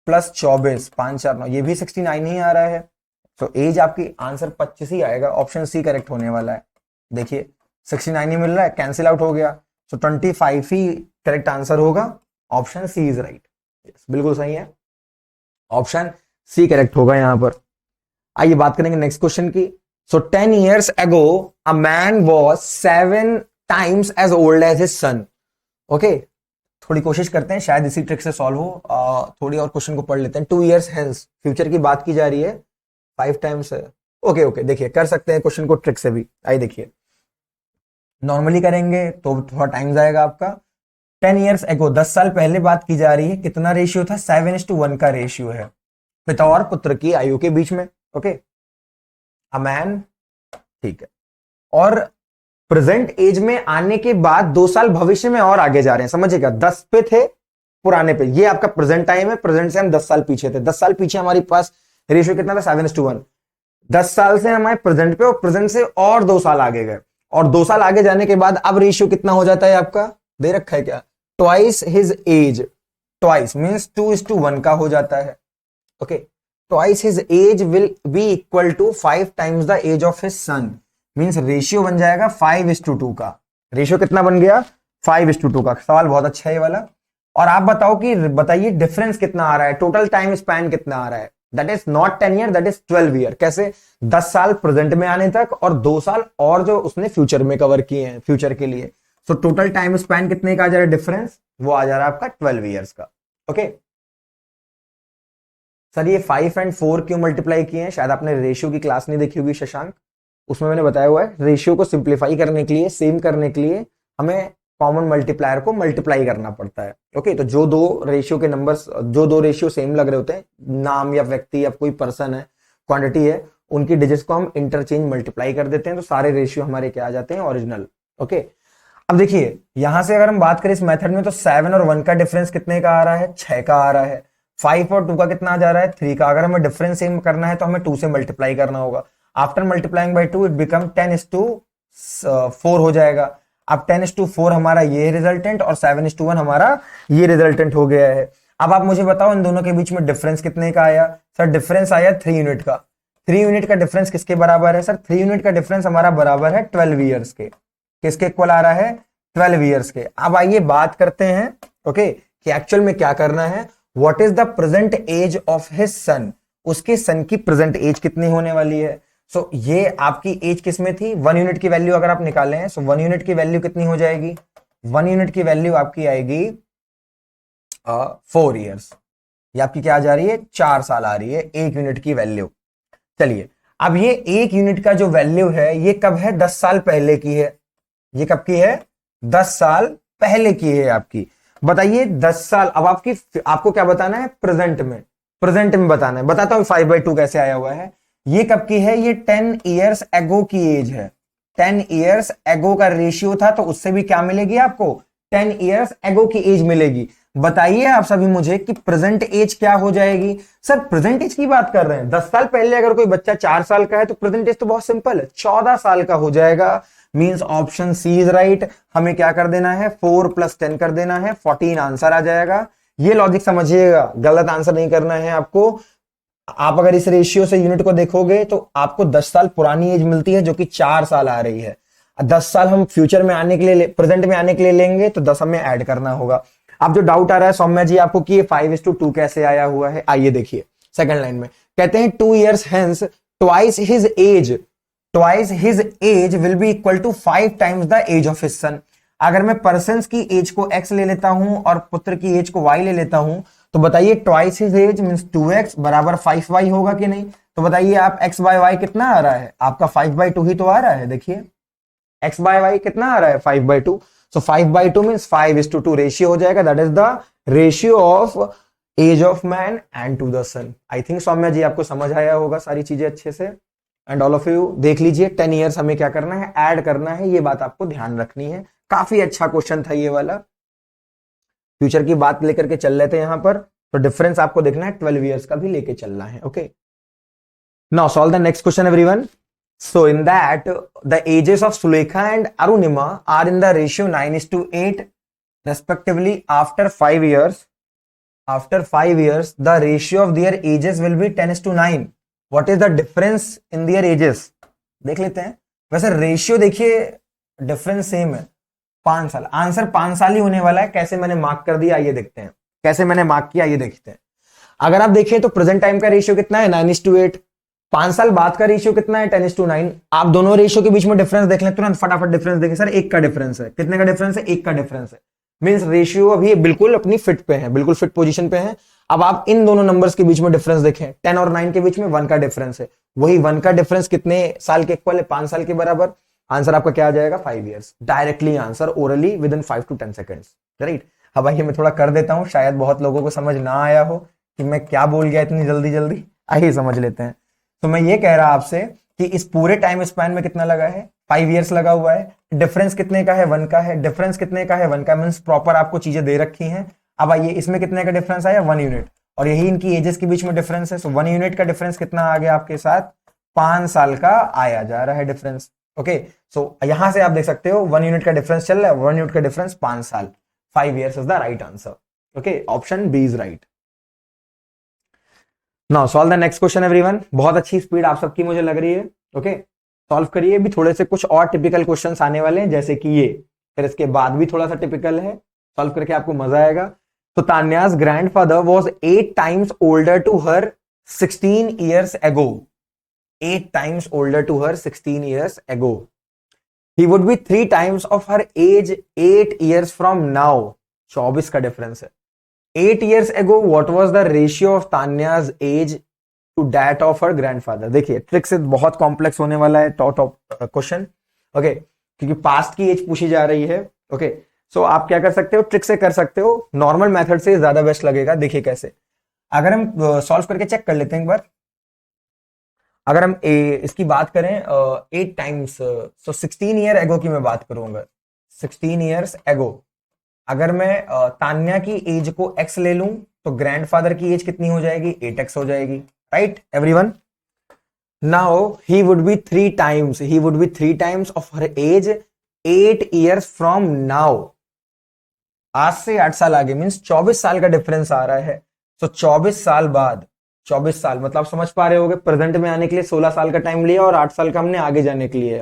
+ 24, 5 4 9, ये भी 69 ही आ रहा है। तो एज आपकी आंसर 25 ही आएगा, ऑप्शन सी करेक्ट होने वाला है। देखिए 69 ही मिल रहा है, कैंसिल आउट हो गया, तो 25 ही करेक्ट आंसर होगा। ऑप्शन सी इज राइट, बिल्कुल सही है, ऑप्शन सी करेक्ट होगा यहां पर। आइए बात करेंगे नेक्स्ट क्वेश्चन की। सो 10 years ago a man was 7 times as old as his son। Okay, थोड़ी कोशिश करते हैं शायद इसी ट्रिक से सॉल्व हो। थोड़ी और क्वेश्चन को पढ़ लेते हैं। 2 years hence, फ्यूचर की बात की जा रही है, 5 टाइम्स है। ओके ओके, देखिए कर सकते हैं क्वेश्चन को ट्रिक से भी। आइए देखिए, नॉर्मली करेंगे तो थोड़ा टाइम जाएगा आपका। 10 years ago, 10 साल पहले बात की जा रही है, कितना रेशियो था, 7:1 का रेशियो है पिता और पुत्र की आयु के बीच में। ओके, अ मैन, ठीक है, और प्रेजेंट एज में आने के बाद 2 साल भविष्य में और आगे जा रहे हैं, समझिएगा 10 पे थे पुराने पे, ये आपका प्रेजेंट टाइम है, प्रेजेंट से हम 10 साल पीछे थे। 10 साल पीछे हमारे पास रेशियो कितना था, 7:1। 10 साल से हमारे प्रेजेंट पे और प्रेजेंट से और 2 साल आगे गए, और 2 साल आगे जाने के बाद अब रेशियो कितना हो जाता है आपका, दे रखा है क्या, twice his age. Twice means 2:1 का हो जाता है। Okay, twice his age will be equal to 5 times the age of his son. Means ratio बन जाएगा 5:2 का। रेशियो कितना बन गया, 5:2 का। सवाल बहुत अच्छा है ये वाला। और आप बताओ कि बताइए डिफरेंस कितना आ रहा है, टोटल टाइम स्पैन कितना आ रहा है, that is not 10 year, that is 12 year. कैसे, 10 साल प्रेजेंट में आने तक और 2 साल और जो उसने फ्यूचर में कवर किए हैं फ्यूचर के लिए। सो टोटल टाइम स्पैन कितने का आ जा रहा है डिफरेंस, वो आ जा रहा है आपका 12 ईयर्स का। ओके सर, ये 5 और 4 क्यों मल्टीप्लाई किए हैं, शायद आपने रेशियो की क्लास नहीं देखी होगी शशांक, उसमें मैंने बताया हुआ है रेशियो को सिंप्लीफाई करने के लिए, सेम करने के लिए हमें कॉमन मल्टीप्लायर को मल्टीप्लाई करना पड़ता है। ओके, तो जो दो रेशियो के नंबर्स, जो दो रेशियो सेम लग रहे होते हैं, नाम या व्यक्ति या कोई पर्सन है, क्वांटिटी है, उनकी डिजिट्स को हम इंटरचेंज मल्टीप्लाई कर देते हैं, तो सारे रेशियो हमारे क्या आ जाते हैं, ओरिजिनल। ओके, अब देखिए यहां से अगर हम बात करें इस मेथड में, तो 7 और 1 का डिफरेंस कितने का आ रहा है, 6 का आ रहा है। 5 और 2 का कितना आ जा रहा है, 3 का। अगर हमें डिफरेंस सेम करना है तो हमें 2 से मल्टीप्लाई करना होगा। After multiplying by 2 it become 10:4 हो जाएगा। अब 10:4 हमारा ये रिजल्टेंट और 7:1 हमारा ये रिजल्टेंट हो गया है। अब आप मुझे बताओ इन दोनों के बीच में डिफरेंस कितने का आया, सर डिफरेंस आया 3 यूनिट का। 3 यूनिट का डिफरेंस किसके बराबर है, सर 3 यूनिट का डिफरेंस हमारा बराबर है 12 ईयर्स के। किसके इक्वल आ रहा है, 12 ईयर्स के। अब आइए बात करते हैं ओके कि एक्चुअल में क्या करना है। What is the present age of his son, उसके सन की प्रेजेंट एज कितनी होने वाली है। सो ये आपकी एज किसमें थी, 1 यूनिट की वैल्यू अगर आप निकाले हैं, सो 1 यूनिट की वैल्यू कितनी हो जाएगी, 1 यूनिट की वैल्यू आपकी आएगी 4 ईयर्स। ये आपकी क्या आ जा रही है, 4 साल आ रही है 1 यूनिट की वैल्यू। चलिए, अब ये 1 यूनिट का जो वैल्यू है ये कब है? 10 साल पहले की है। ये कब की है? 10 साल पहले की है आपकी। बताइए 10 साल, अब आपको क्या बताना है? प्रेजेंट में, प्रेजेंट में बताना है। बताता हूं 5/2 कैसे आया हुआ है। ये कब की है? ये 10 ईयर्स एगो की एज है। 10 ईयर्स एगो का रेशियो था, तो उससे भी क्या मिलेगी आपको? 10 ईयर्स एगो की एज मिलेगी। बताइए आप सभी मुझे कि प्रेजेंट एज क्या हो जाएगी? सर प्रेजेंट एज की बात कर रहे हैं। 10 साल पहले अगर कोई बच्चा 4 साल का है तो प्रेजेंट एज तो बहुत सिंपल है, 14 साल का हो जाएगा। Means option C is right. हमें क्या कर देना है? 4 + 10 कर देना है, 14 आंसर आ जाएगा। ये लॉजिक समझिएगा, गलत आंसर नहीं करना है आपको। आप अगर इस रेशियो से यूनिट को देखोगे तो आपको 10 साल पुरानी एज मिलती है, जो कि 4 साल आ रही है। 10 साल हम फ्यूचर में आने के लिए, प्रेजेंट में आने के लिए लेंगे, तो 10 हमें ऐड करना होगा। अब जो डाउट आ रहा है सौम्या जी आपको कि ये 5:2 कैसे आया हुआ है, आइए देखिए। सेकंड लाइन में कहते हैं 2 years hence twice his age will be equal to 5 times the age of his son। अगर मैं पर्सन की एज को x ले लेता हूं और पुत्र की एज को y ले लेता हूं, तो बताइए twice his as means 2x बराबर 5y होगा कि नहीं? तो बताइए आप x/y कितना आ रहा है? आपका 5/2 ही तो आ रहा है। देखिए x/y कितना आ रहा है? 5/2। सो 5/2 मींस 5:2 रेशियो हो जाएगा। That is the ratio of age of man and to the son. I think Saumya ji आपको समझ आया होगा सारी चीजें अच्छे से। एंड ऑल ऑफ यू देख लीजिए, 10 ईयर्स हमें क्या करना है? ऐड करना है। ये बात आपको ध्यान रखनी है। काफी अच्छा क्वेश्चन था ये वाला। फ्यूचर की बात लेकर के चल रहे थे यहां पर, तो डिफरेंस आपको देखना है, 12 ईयर्स का भी लेके चलना है। Okay, now solve the next question everyone. So in that, the ages of Sulekha and Arunima are in the ratio 9:8 respectively. After 5 years, the ratio of their ages will be 10:9. What is the difference in their ages? देख लेते हैं। वैसे ratio देखिए difference same है, 5 साल। Answer 5 साल ही होने वाला है। कैसे मैंने मार्क कर दिया ये देखते हैं, कैसे मैंने मार्क किया ये देखते हैं। अगर आप देखें तो प्रेजेंट टाइम का रेशियो कितना है? 9:8। 5 साल बाद का रेशियो कितना है? 10:9। आप दोनों रेशियो के बीच में डिफरेंस देख लें, तुरंत फटाफट डिफरेंस देखें। सर 1 का डिफरेंस है। कितने का डिफरेंस है? 1 का डिफरेंस है। मींस रेशियो अभी बिल्कुल अपनी फिट पे है, बिल्कुल फिट पोजीशन पे है। अब आप इन दोनों नंबर्स के बीच में डिफरेंस देखें, 10 और 9 के बीच में 1 का डिफरेंस है। वही 1 का डिफरेंस कितने साल के इक्वल है? 5 साल के बराबर। आंसर आपका क्या आ जाएगा? 5 years. Directly answer orally with in 5 to 10 seconds. Right. अब आइए मैं थोड़ा कर देता हूं, शायद बहुत लोगों को समझ ना आया हो कि मैं क्या बोल गया इतनी जल्दी जल्दी। आइए समझ लेते हैं। तो मैं ये कह रहा आपसे कि इस पूरे टाइम स्पैन में कितना लगा है? 5 ईयर्स लगा हुआ है। डिफरेंस कितने का है? 1 का है। डिफरेंस कितने का है? 1 का। मींस प्रॉपर आपको चीजें दे रखी हैं। अब आइए इसमें कितने का डिफरेंस आया? 1 यूनिट। और यही इनकी एजेस के बीच में डिफरेंस है। सो 1 यूनिट का डिफरेंस कितना आ गया आपके साथ? 5 साल का आया जा रहा है डिफरेंस। ओके, सो यहां से आप देख सकते हो 1 यूनिट का डिफरेंस चल रहा है। 1 यूनिट का डिफरेंस 5 साल। 5 years is the right answer. Okay, option B is right. Now solve the next question everyone. बहुत अच्छी स्पीड आप सबकी मुझे लग रही है। ओके, सॉल्व करिए। भी थोड़े से कुछ और टिपिकल क्वेश्चंस आने वाले हैं, जैसे कि ये, फिर इसके बाद भी थोड़ा सा टिपिकल है। सॉल्व करके आपको मजा आएगा। तो Tanya's grandfather was 8 times older to her 16 years ago. 8 times older to her 16 years ago. He would be 3 times of her age 8 years from now. 24 का डिफरेंस है। 8 years ago, what was the ratio of Tanya's age to that of her grandfather? देखिए trick से बहुत complex होने वाला है top question. Okay, क्योंकि past की एज पूछी जा रही है। ओके, सो आप क्या कर सकते हो? ट्रिक से कर सकते हो, नॉर्मल मेथड से ज्यादा बेस्ट लगेगा। देखिए कैसे, अगर हम सॉल्व करके चेक कर लेते हैं एक बार। अगर हम इसकी बात करें 8 टाइम्स, सो 16 ईयर एगो की मैं बात करूंगा। 16 ईयर्स एगो अगर मैं तान्या की एज को x ले लूं, तो ग्रैंडफादर की एज कितनी हो जाएगी? 8x हो जाएगी। Right everyone. Now he would be 3 times of her age 8 years from now. आज से 8 साल आगे, मींस 24 साल का डिफरेंस आ रहा है। तो 24 साल बाद, 24 साल मतलब समझ पा रहे होगे, प्रेजेंट में आने के लिए 16 साल का टाइम लिया और 8 साल का हमने आगे जाने के लिए।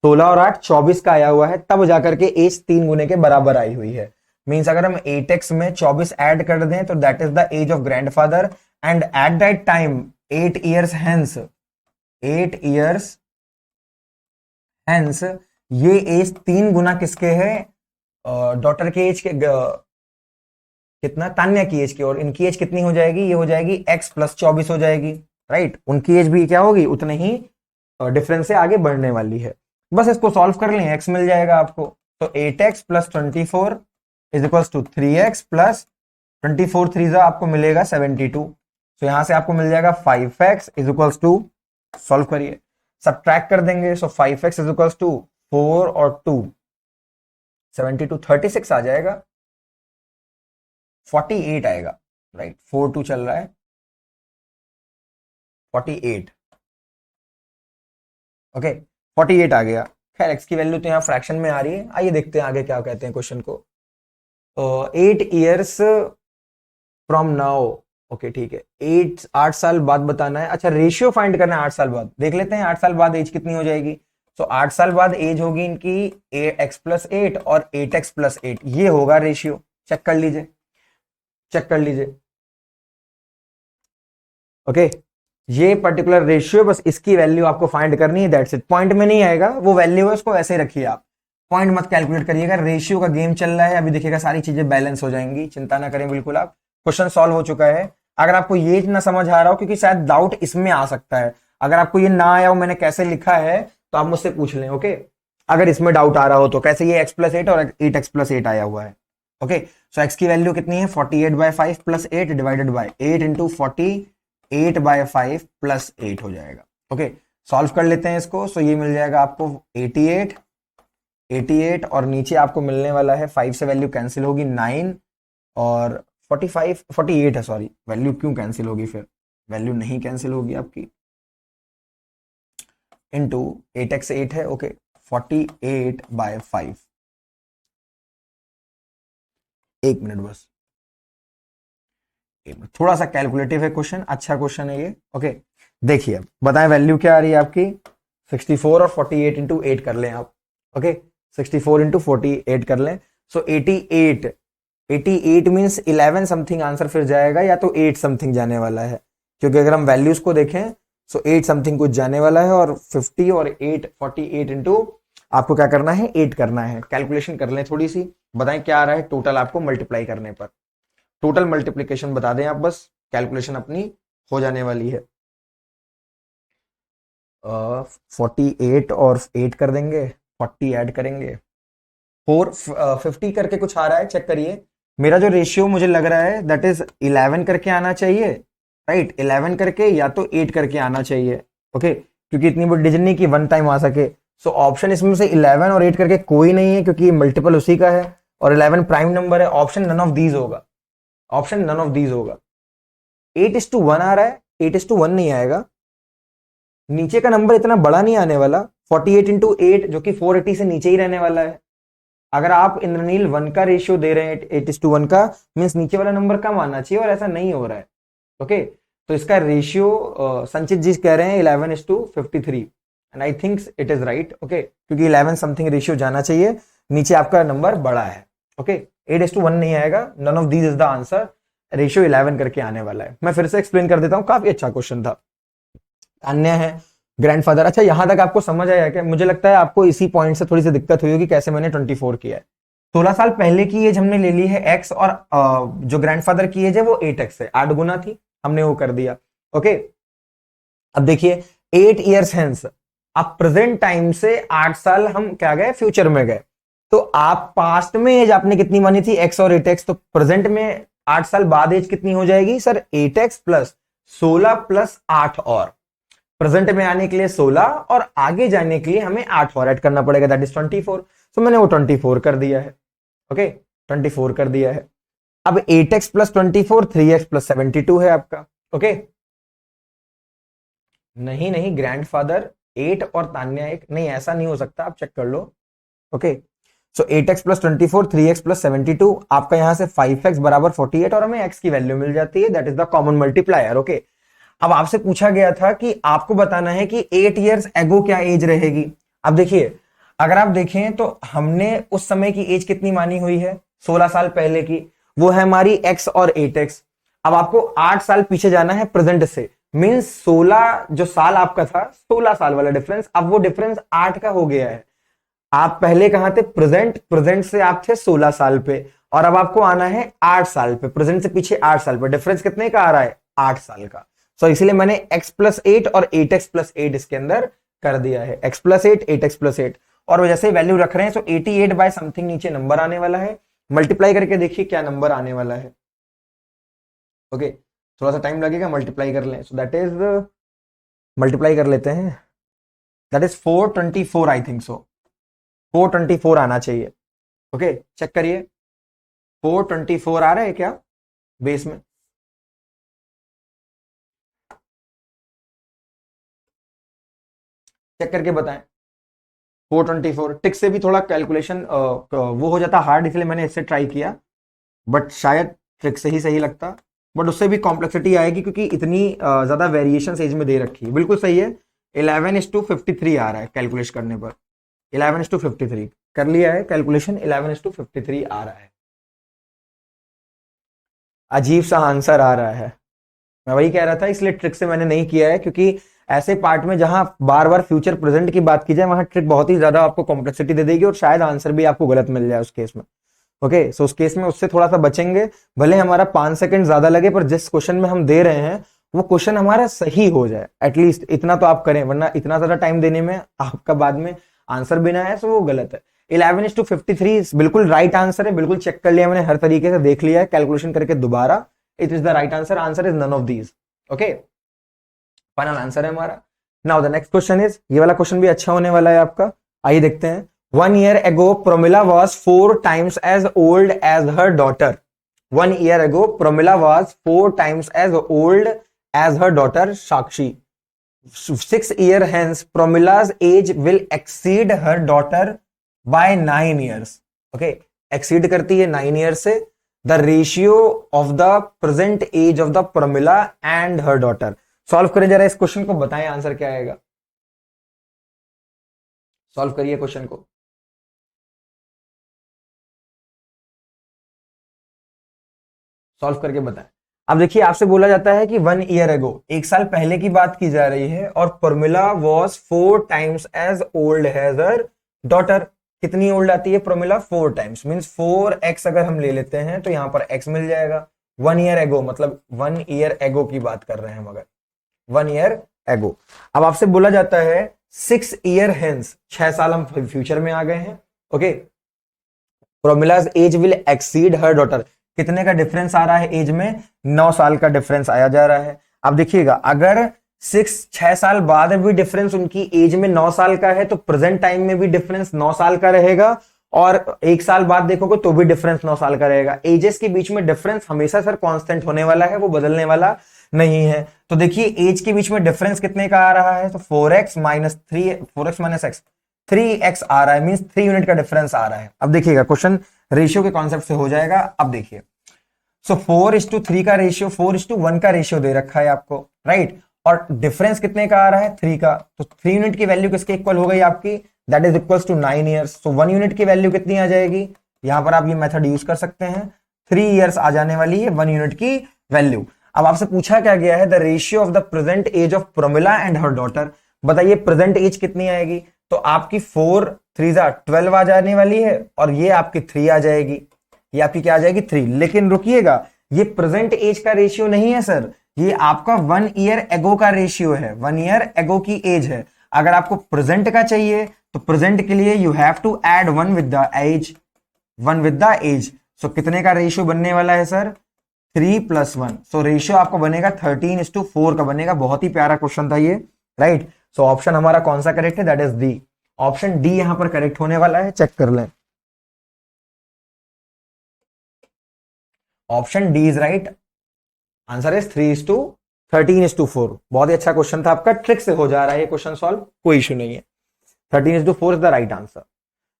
16 और 8 24 का आया हुआ है, तब जाकर के एज 3 गुने के बराबर आई हुई है। मींस अगर हम 8x में 24 ऐड कर दें तो that is the age of grandfather. And at that time 8 years hence, 8 years hence ये एज 3 गुना किसके है? डॉटर के एज के, कितना? तान्या की एज की। और इनकी एज कितनी हो जाएगी? ये हो जाएगी x + 24 हो जाएगी। राइट, उनकी एज भी क्या होगी, उतने ही डिफरेंस से आगे बढ़ने वाली है। बस इसको सॉल्व कर लें, एक्स मिल जाएगा आपको। तो 8x plus 24 is equal to 3x plus 24 3 आपको मिलेगा 72। तो यहां से आपको मिल जाएगा 5x is equal to, solve करिए, सब्ट्रैक्ट कर देंगे। सो 5x इज इक्वल टू 4 और 2 72, 36 आ जाएगा, 48 आएगा, राइट, 4 2 चल रहा है, 48, ओके, 48 आ गया। खैर एक्स की वैल्यू तो यहाँ फ्रैक्शन में आ रही है, आइए देखते हैं आगे क्या कहते हैं क्वेश्चन को। 8 ईयर्स फ्रॉम नाउ, ओके ठीक है, 8 साल बाद बताना है। अच्छा, रेशियो फाइंड करना है 8 साल बाद, देख लेते हैं 8 साल बाद एज कितनी हो जाएगी। तो 8 साल बाद एज होगी इनकी x प्लस 8 और 8x प्लस 8, ये होगा रेशियो। चेक कर लीजिए, चेक कर लीजिए, ओके, ये पर्टिकुलर रेशियो, बस इसकी वैल्यू आपको फाइंड करनी है, दैट्स इट। पॉइंट में नहीं आएगा, वो वैल्यू है, उसको ऐसे रखिए आप, पॉइंट मत कैलकुलेट करिएगा। रेशियो का गेम चल रहा है, अभी देखिएगा सारी चीजें बैलेंस हो जाएंगी, चिंता ना करें बिल्कुल आप। क्वेश्चन सॉल्व हो चुका है। अगर आपको ये ना समझ आ रहा हो, क्योंकि शायद डाउट इसमें आ सकता है, अगर आपको ये ना आया हो मैंने कैसे लिखा है, तो आप मुझसे पूछ लें, ओके। अगर इसमें डाउट आ रहा हो तो कैसे ये x प्लस 8 और 8x प्लस 8 आया हुआ है, ओके। सो x की वैल्यू कितनी है, 48/5 plus 8 divided by 8 into 48/5 plus 8 हो जाएगा, ओके। सॉल्व कर लेते हैं इसको। सो ये मिल जाएगा आपको 88 और नीचे आपको मिलने वाला है 5 से वैल्यू कैंसिल होगी 9 और 48 है, सॉरी, वैल्यू क्यों कैंसिल होगी, फिर वैल्यू नहीं कैंसिल होगी आपकी, इंटू 8x 8 है, ओके, 48/5। एक मिनट बस, थोड़ा सा कैलकुलेटिव है क्वेश्चन, अच्छा क्वेश्चन है ये, ओके। देखिए बताएं वैल्यू क्या आ रही है आपकी, 64 और 48 इंटू 8 कर लें आप, ओके, 64 इंटू 48 कर लें। सो 88 मीन्स 11 समथिंग आंसर फिर जाएगा, या तो 8 समथिंग जाने वाला है, क्योंकि अगर हम वैल्यूज को देखें सो 8 समथिंग कुछ जाने वाला है, और 50 और 8 48 इंटू आपको क्या करना है, 8 करना है। कैलकुलेशन कर लें थोड़ी सी, बताएं क्या आ रहा है टोटल आपको मल्टीप्लाई करने पर, टोटल मल्टीप्लीकेशन बता दें आप, बस कैलकुलेशन अपनी हो जाने वाली है। 48 और 8 कर देंगे, 40 ऐड करेंगे, 50 करके कुछ आ रहा है, चेक करिए। मेरा जो रेशियो मुझे लग रहा है दैट इज 11 करके आना चाहिए, राइट, 11 करके या तो 8 करके आना चाहिए, ओके, क्योंकि इतनी बड़ी डिजिट नहीं कि वन टाइम आ सके। सो ऑप्शन इसमें से 11 और 8 करके कोई नहीं है, क्योंकि मल्टीपल उसी का है और 11 प्राइम नंबर है। ऑप्शन नन ऑफ दीज होगा, ऑप्शन नन ऑफ दीज होगा। 8:1 आ रहा है, 8:1 नहीं आएगा, नीचे का नंबर इतना बड़ा नहीं आने वाला, 48 इंटू 8 जो कि 480 से नीचे ही रहने वाला है। अगर आप इंद्रनील 1 का रेशियो दे रहे हैं 8:1 का, मीन्स नीचे वाला नंबर कम आना चाहिए, और ऐसा नहीं हो रहा है, ओके। तो इसका रेशियो संचित जी कह रहे हैं 11:53, and I think it is right, okay, क्योंकि 11 समथिंग रेशियो जाना चाहिए, नीचे आपका नंबर बड़ा है, ओके। 8:1 नहीं आएगा, none of these is the answer, ratio 11 करके आने वाला है। मैं फिर से एक्सप्लेन कर देता हूं, काफी अच्छा क्वेश्चन था। अन्य है ग्रैंडफादर। अच्छा, यहां तक आपको समझ आया क्या? मुझे लगता है आपको इसी पॉइंट से थोड़ी सी दिक्कत हुई होगी, कैसे मैंने 24 किया है। 16 साल पहले की एज हमने ले ली है x, और जो ग्रैंडफादर की एज है वो 8x है, 8 गुना थी, हमने वो कर दिया, ओके। अब देखिए 8 ईयर्स हेंस, अब प्रेजेंट टाइम से 8 साल हम क्या गए, फ्यूचर में गए। तो आप पास्ट में एज आपने कितनी मानी थी, x और 8x, तो प्रेजेंट में 8 साल बाद एज कितनी हो जाएगी सर, 8x प्लस 16 प्लस 8, और प्रेजेंट में आने के लिए 16 और आगे जाने के लिए हमें 8 और ऐड करना पड़ेगा, दैट इज 24। तो मैंने वो 24 कर दिया है, ओके, 24 कर दिया है। अब 8x प्लस 24 3x प्लस 72 है आपका, ओके। नहीं नहीं, ग्रैंडफादर 8 और तान्या 1 नहीं, ऐसा नहीं हो सकता, आप चेक कर लो, ओके। सो 8x प्लस 24 3x प्लस 72, आपका यहां से 5x बराबर 48, और हमें x की वैल्यू मिल जाती है, that is the common multiplier, okay. अब आपसे पूछा गया था कि आपको बताना है कि 8 ईयर्स एगो क्या एज रहेगी। अब देखिए, अगर आप देखें तो हमने उस समय की एज कितनी मानी हुई है, 16 साल पहले की, वो है हमारी x और 8x। अब आपको 8 साल पीछे जाना है प्रेजेंट से, मींस 16 जो साल आपका था, 16 साल वाला डिफरेंस, अब वो डिफरेंस 8 का हो गया है। आप पहले कहां थे, प्रेजेंट, प्रेजेंट से आप थे 16 साल पे, और अब आपको आना है 8 साल पे, प्रेजेंट से पीछे 8 साल पे, डिफरेंस कितने का आ रहा है, 8 साल का। सो इसलिए मैंने x+8 और 8x+8 इसके अंदर कर दिया है, x+8 8x+8, और वजह से वैल्यू रख रहे हैं। सो 88 बाय समथिंग नीचे नंबर आने वाला है, मल्टीप्लाई करके देखिए क्या नंबर आने वाला है। ओके थोड़ा सा टाइम लगेगा, मल्टीप्लाई कर लें। सो दैट इज, मल्टीप्लाई कर लेते हैं, that is 424 I think so, 424 आना चाहिए। ओके चेक करिए 424 आ रहा है क्या बेस में? चेक करके बताएं। 424 टिक से भी थोड़ा कैलकुलेशन वो हो जाता हार्ड, इसलिए मैंने इससे ट्राई किया, बट शायद ट्रिक से ही सही लगता, बट उससे भी कॉम्प्लेक्सिटी आएगी क्योंकि इतनी ज्यादा वेरिएशन एज में दे रखी है। बिल्कुल सही है, 11:53 आ रहा है कैलकुलेट करने पर, 11:53 कर लिया है कैलकुलेशन, 11:53 आ रहा है। अजीब सा आंसर आ रहा है, मैं वही कह रहा था, इसलिए ट्रिक से मैंने नहीं किया है, क्योंकि ऐसे पार्ट में जहां बार बार फ्यूचर प्रेजेंट की बात की जाए वहां ट्रिक बहुत ही ज्यादा आपको कॉम्प्लेक्सिटी दे देगी और शायद आंसर भी आपको गलत मिल जाए उस केस में। ओके सो उस केस में उससे थोड़ा सा बचेंगे, भले हमारा 5 सेकंड ज्यादा लगे, पर जिस क्वेश्चन में हम दे रहे हैं वो क्वेश्चन हमारा सही हो जाए, एटलीस्ट इतना तो आप करें, वरना इतना ज्यादा टाइम देने में आपका बाद में आंसर भी ना है तो वो गलत है। 11:53 बिल्कुल राइट आंसर है, बिल्कुल चेक कर लिया मैंने, हर तरीके से देख लिया है कैलकुलेशन करके दोबारा, it is the right answer, answer is none of these. Okay final answer है हमारा। Now the next question is, ये वाला क्वेश्चन भी अच्छा होने वाला है आपका, आइए देखते हैं। 1 year ago Pramila was 4 times as old as her daughter. 1 year ago Pramila was 4 times as old as her daughter Sakshi. 6 years hence Pramila's age will exceed her daughter by 9 years. Okay, exceed करती है 9 years से। The ratio of the present age of the Pramila and her daughter. Solve करें जरा इस question को, बताएं answer क्या आएगा। सॉल्व करिए क्वेश्चन को। सॉल्व करके बताएं। अब देखिए आपसे बोला जाता है कि 1 year ago, 1 साल पहले की बात की जा रही है, और Pramila was 4 times as old as her daughter। कितनी ओल्ड आती है प्रमिला? 4 times, मीन्स 4x अगर हम ले लेते हैं तो यहां पर x मिल जाएगा। 1 year ago मतलब 1 year ago की बात कर रहे हैं, मगर 1 year ago। अब आपसे बोला जाता है 6 year hence, 6 साल हम फ्यूचर में आ गए हैं। Okay Pramila's age will exceed her daughter, कितने का डिफरेंस आ रहा है एज में? 9 साल का डिफरेंस आया जा रहा है। अब देखिएगा अगर 6 साल बाद भी डिफरेंस उनकी एज में 9 साल का है, तो प्रेजेंट टाइम में भी डिफरेंस 9 साल का रहेगा, और 1 साल बाद देखोगे तो भी डिफरेंस 9 साल का रहेगा। एजेस के बीच में डिफरेंस हमेशा सर कांस्टेंट होने वाला है, वो बदलने वाला नहीं है। तो देखिए एज के बीच में डिफरेंस कितने का आ रहा है? तो 4x माइनस 3x आ रहा है, मींस 3 यूनिट का डिफरेंस आ रहा है। अब देखिएगा क्वेश्चन रेशियो के कॉन्सेप्ट से हो जाएगा। अब देखिए सो 4:3 का रेशियो, 4:1 का रेशियो दे रखा है आपको, राइट, और डिफरेंस कितने का आ रहा है? 3 का। तो 3 यूनिट की वैल्यू किसके इक्वल हो गई आपकी? That is equals to 9 years. तो 1 यूनिट की वैल्यू कितनी आ जाएगी? यहां पर आप ये मेथड यूज कर सकते हैं, 3 ईयर्स आ जाने वाली है 1 यूनिट की वैल्यू। अब आपसे पूछा क्या गया है? The ratio of the present age of Pramila and her daughter. बताइए प्रेजेंट एज कितनी आएगी? तो आपकी 4 3 12 आ जाने वाली है, और ये आपकी 3 आ जाएगी, ये आपकी क्या आ जाएगी? 3। लेकिन रुकिएगा, ये प्रेजेंट एज का रेशियो नहीं है सर, ये आपका 1 ईयर एगो का रेशियो है, 1 ईयर एगो की एज है। अगर आपको प्रेजेंट का चाहिए तो प्रेजेंट के लिए you have to add 1 with the age, 1 with the age. So कितने का रेशियो बनने वाला है सर? 3 + 1। सो रेशियो आपको बनेगा 13:4 का बनेगा। बहुत ही प्यारा क्वेश्चन था ये, राइट। सो ऑप्शन हमारा कौन सा करेक्ट है? That is D, option D यहां पर करेक्ट होने वाला है। चेक कर लें, option D is right, answer is 3:13:4। बहुत ही अच्छा क्वेश्चन था आपका, ट्रिक से हो जा रहा है ये क्वेश्चन सॉल्व, कोई इश्यू नहीं है। 13:4 is the right answer.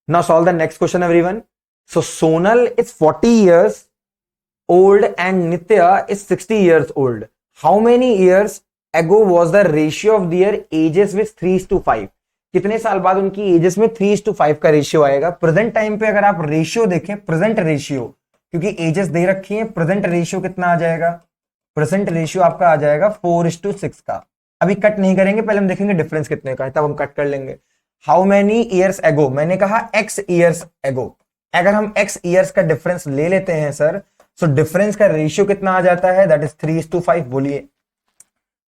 Now solve the next question everyone. So Sonal is 40 years old and Nitya is 60 years old. How many years ago was the ratio of their ages with 3:5? कितने साल बाद उनकी edges में 3:5 का ratio आएगा? Present time पे अगर आप रेशियो देखें, प्रेजेंट रेशियो, क्योंकि एजेस दे रखी है, प्रेजेंट रेशियो कितना आ जाएगा? प्रेजेंट रेशियो आपका आ जाएगा 4:6 का। अभी कट नहीं करेंगे, पहले हम देखेंगे डिफरेंस कितने का है, तब हम कट कर लेंगे। हाउ मेनी ईयर्स एगो, मैंने कहा x ईयर्स एगो। अगर हम x ईयर्स का डिफरेंस ले लेते हैं सर, सो डिफरेंस का रेशियो कितना आ जाता है? That is 3:5। बोलिए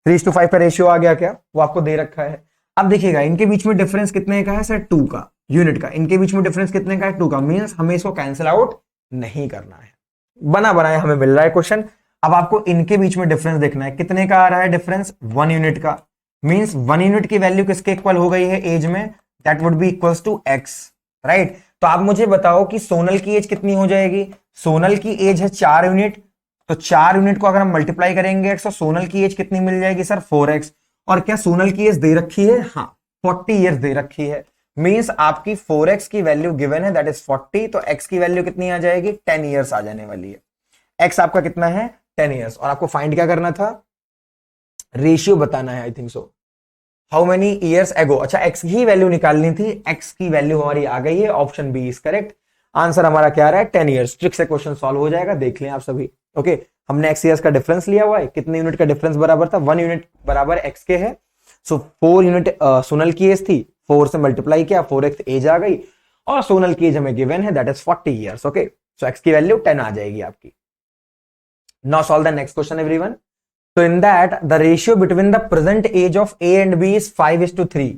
3:5 का रेशियो आ गया क्या, वो आपको दे रखा है। अब देखिएगा इनके बीच में डिफरेंस कितने का है सर, 2 का, यूनिट का। इनके बीच में डिफरेंस कितने का है, 2 का। मींस हमें इसको कैंसिल आउट नहीं करना है, बना बनाया हमें मिल रहा है क्वेश्चन। अब आपको इनके बीच में डिफरेंस देखना है, कितने का आ रहा है डिफरेंस, 1 यूनिट का। मींस 1 यूनिट की वैल्यू किसके इक्वल हो गई है एज में, that would be equals to x, right. तो आप मुझे बताओ कि सोनल की एज कितनी हो जाएगी। सोनल की एज है 4 यूनिट, तो 4 यूनिट को अगर हम मल्टीप्लाई करेंगे x, तो सोनल की एज कितनी मिल जाएगी सर, 4x। और क्या सोनल की एज दे रखी है, हाँ 40 ईयर्स दे रखी है। मींस आपकी 4x की वैल्यू गिवन है दैट इज 40, तो x की वैल्यू कितनी आ जाएगी, 10 ईयर्स आ जाने वाली है। x आपका कितना है, 10 ईयर्स। और आपको फाइंड क्या करना था, रेशियो बताना है, I think so, how many years ago. अच्छा x की वैल्यू निकालनी थी, x की वैल्यू हमारी आ गई है, option B is correct. Answer हमारा क्या आ रहा है, 10 ईयर्स। ट्रिक से क्वेश्चन सॉल्व हो जाएगा, देख लें आप सभी। ओके, हमने x ईयर्स का डिफरेंस लिया हुआ है, कितने यूनिट का डिफरेंस बराबर था, 1 यूनिट बराबर x के है। सो 4 यूनिट सोनल की एज थी, 4 से मल्टीप्लाई किया, 4x एज आ गई, और सोनल की एज हमें गिवन है that is 40 years. Okay, so x की वैल्यू 10 आ जाएगी आपकी। Now solve the next question everyone. So in that the ratio between the present age of A and B is 5:3.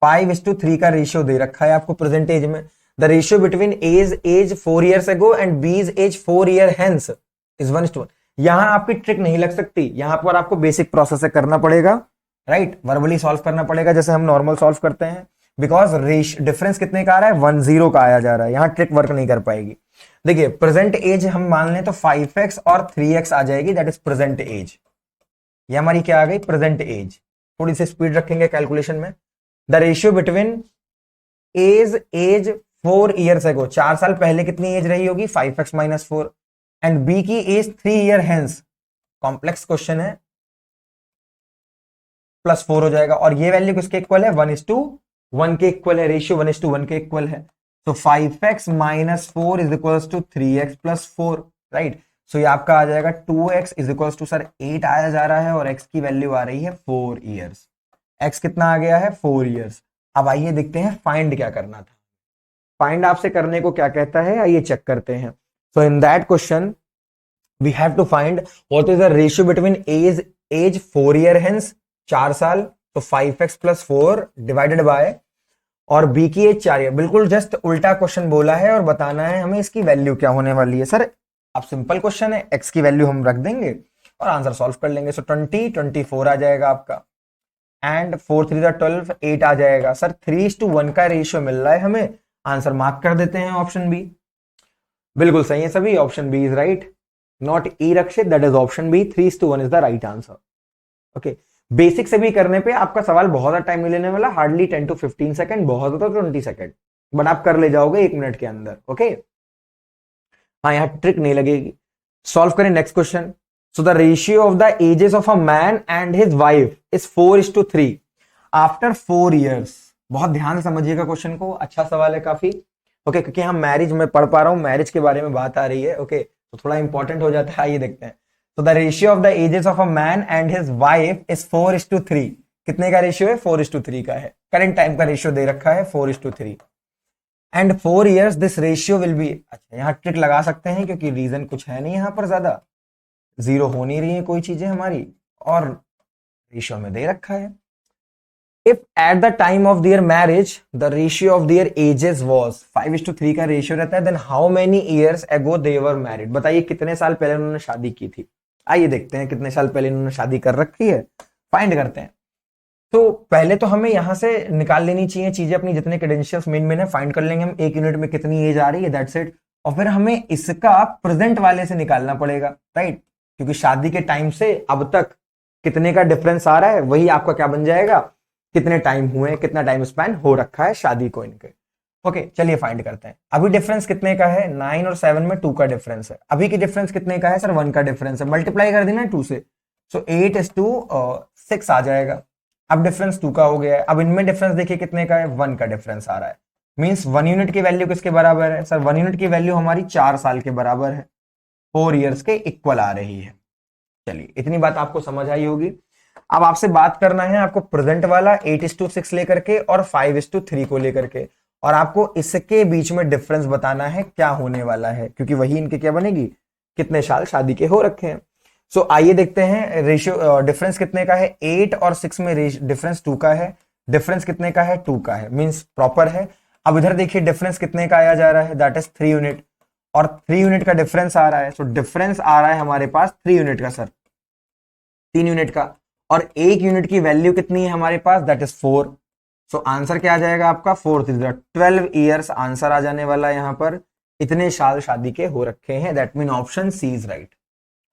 5:3 का ratio दे रखा है आपको प्रेजेंट एज में। The ratio between A's age 4 years ago and B's age 4 year hence is 1:1. यहां आपकी trick नहीं लग सकती, यहां पर आपको बेसिक प्रोसेस करना पड़ेगा, राइट, वर्बली सॉल्व करना पड़ेगा जैसे हम नॉर्मल सॉल्व करते हैं। बिकॉज डिफरेंस कितने का आ रहा है, 10 का आया जा रहा है, यहां ट्रिक वर्क नहीं कर पाएगी। देखिए प्रेजेंट एज हम मान लें तो 5x और 3x आ जाएगी, दैट इज प्रेजेंट एज। ये हमारी क्या आ गई, प्रेजेंट एज। थोड़ी सी स्पीड रखेंगे कैलकुलेशन में। The ratio between age 4 years ago, 4 साल पहले कितनी एज रही होगी, 5x - 4, एंड बी की age 3 year hence, complex question है, +4 हो जाएगा। और ये वैल्यू किसके इक्वल है, 1:1 के इक्वल है, रेशियो 1:1 के इक्वल है। तो 5x - 4 is equals to 3x + 4, right. So ये आपका आ जाएगा 2x is equals to sir 8 आया जा रहा है, और x की वैल्यू आ रही है 4 ईयर्स। x कितना आ गया है, 4 ईयर्स। अब आइए देखते हैं फाइंड क्या करना था। फाइंड आपसे करने को क्या कहता है, आइए चेक करते हैं। So in that question we have to find what is the ratio between age 4 year hence, 4 साल, तो 5x + 4 डिवाइडेड बाय, और b की एज 4 ईयर। बिल्कुल जस्ट उल्टा क्वेश्चन बोला है, और बताना है हमें इसकी वैल्यू क्या होने वाली है। सर अब सिंपल क्वेश्चन है, x की वैल्यू हम रख देंगे और आंसर सॉल्व कर लेंगे। सो 24 आ जाएगा आपका, एंड 4 3 12, 8 आ जाएगा। सर 3:1 का रेशियो मिल रहा है हमें, आंसर मार्क कर देते हैं ऑप्शन बी। बिल्कुल सही है सभी, option B is right, not E Rakshit, that is option B, 3:1 is the right answer. Okay, basic से भी करने पे आपका सवाल बहुत ज्यादा टाइम नहीं लेने वाला, हार्डली 10 to 15 सेकंड, बहुत ज्यादा 20 सेकंड, बट आप कर ले जाओगे 1 मिनट के अंदर। ओके, हाँ यहां ट्रिक नहीं लगेगी। सॉल्व करें next question. So the ratio of the ages of a man and his wife is 4:3 after 4 years. बहुत ध्यान से समझिएगा क्वेश्चन को, अच्छा सवाल है काफी। ओके, क्योंकि हम मैरिज में पढ़ पा रहा हूं, मैरिज के बारे में बात आ रही है। ओके, तो थोड़ा इंपॉर्टेंट हो जाता है, आइए देखते हैं। तो the ratio of the ages of a man and his wife is 4:3। कितने का रेशियो है, 4:3 का है। करंट टाइम का रेशियो दे रखा है 4:3, and 4 years this ratio will be. अच्छा, यहां ट्रिक लगा सकते हैं क्योंकि रीजन कुछ है नहीं, यहां पर ज्यादा जीरो हो नहीं रही है कोई चीजें हमारी, और रेशियो में दे रखा है। If at the time of their marriage the ratio of their edges was 5:3 का रेशियो रहता है, then how many years ago they were married. बताइए कितने साल पहले उन्होंने शादी की थी। आइए देखते हैं कितने साल पहले उन्होंने शादी कर रखी है, फाइंड करते हैं। तो पहले तो हमें यहां से निकाल लेनी चाहिए चीजें अपनी, जितने क्रेडेंशियल्स मेन है फाइंड कर लेंगे हम, 1 यूनिट में कितनी एज आ रही है, दैट्स इट। और फिर हमें इसका प्रेजेंट वाले से निकालना पड़ेगा, राइट, क्योंकि शादी के टाइम से अब तक कितने का डिफरेंस आ रहा है, वही आपका क्या बन जाएगा, कितने टाइम हुए, कितना टाइम स्पैन हो रखा है शादी को इनके। ओके, चलिए फाइंड करते हैं। अभी डिफरेंस कितने का है, 9 और 7 में 2 का डिफरेंस है। अभी की डिफरेंस कितने का है सर, 1 का डिफरेंस है, मल्टीप्लाई कर देना 2 से, सो 8:6 आ जाएगा। अब डिफरेंस 2 का हो गया है। अब इनमें डिफरेंस देखिए कितने का है, 1 का डिफरेंस आ रहा है। मींस 1 यूनिट की वैल्यू किसके बराबर है सर, 1 यूनिट की वैल्यू हमारी 4 साल के बराबर है, 4 ईयर्स के इक्वल आ रही है। चलिए इतनी बात आपको समझ आई होगी। अब आपसे बात करना है आपको प्रेजेंट वाला 8:6 लेकर के और 5:3 को लेकर के, और आपको इसके बीच में डिफरेंस बताना है क्या होने वाला है, क्योंकि वही इनके क्या बनेगी, कितने साल शादी के हो रखे हैं। सो आइए देखते हैं रेशियो डिफरेंस कितने का है, 8 और 6 में डिफरेंस 2 का है, डिफरेंस कितने का है, 2 का है, मींस प्रॉपर है। अब इधर देखिए डिफरेंस कितने का आया जा रहा है, दैट इज 3 यूनिट, और 3 यूनिट का डिफरेंस आ रहा है। सो डिफरेंस आ रहा है हमारे पास 3 यूनिट का सर, 3 यूनिट का, और 1 यूनिट की वैल्यू कितनी है हमारे पास, दैट इज 4। सो आंसर क्या आ जाएगा आपका 4 12 ईयर्स आंसर आ जाने वाला है यहां पर। इतने साल शादी के हो रखे हैं, that mean option C is right,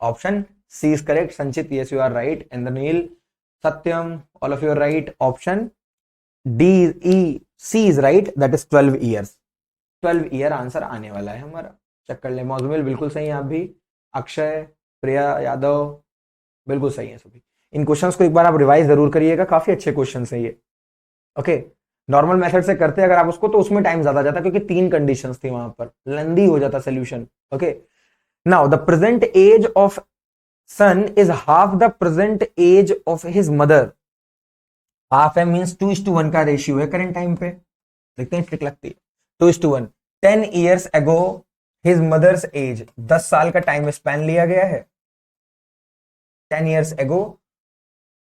option C is correct. Sanchit, yes you are right. Indranil, Satyam, all of you are right. Option D E C is right, that is 12 years, 12 year answer आने वाला है हमारा। चेक कर ले। मौजमिल बिल्कुल सही है आप भी, अक्षय, प्रिया यादव बिल्कुल सही है सभी। इन क्वेश्चंस को एक बार आप रिवाइज जरूर करिएगा, काफी अच्छे क्वेश्चन है ये। ओके, नॉर्मल मेथड से करते अगर आप उसको तो उसमें टाइम ज्यादा जाता, क्योंकि 3 कंडीशंस थी वहां पर, लेंदी हो जाता solution. Okay, now the present age of son is half the present age of his mother. Half है मींस 2:1 का रेशियो है करंट टाइम पे। देखते हैं ट्रिक लगती है। 2:1, 10 years ago his mother's as, 10 साल का टाइम स्पैन लिया गया है। 10 years ago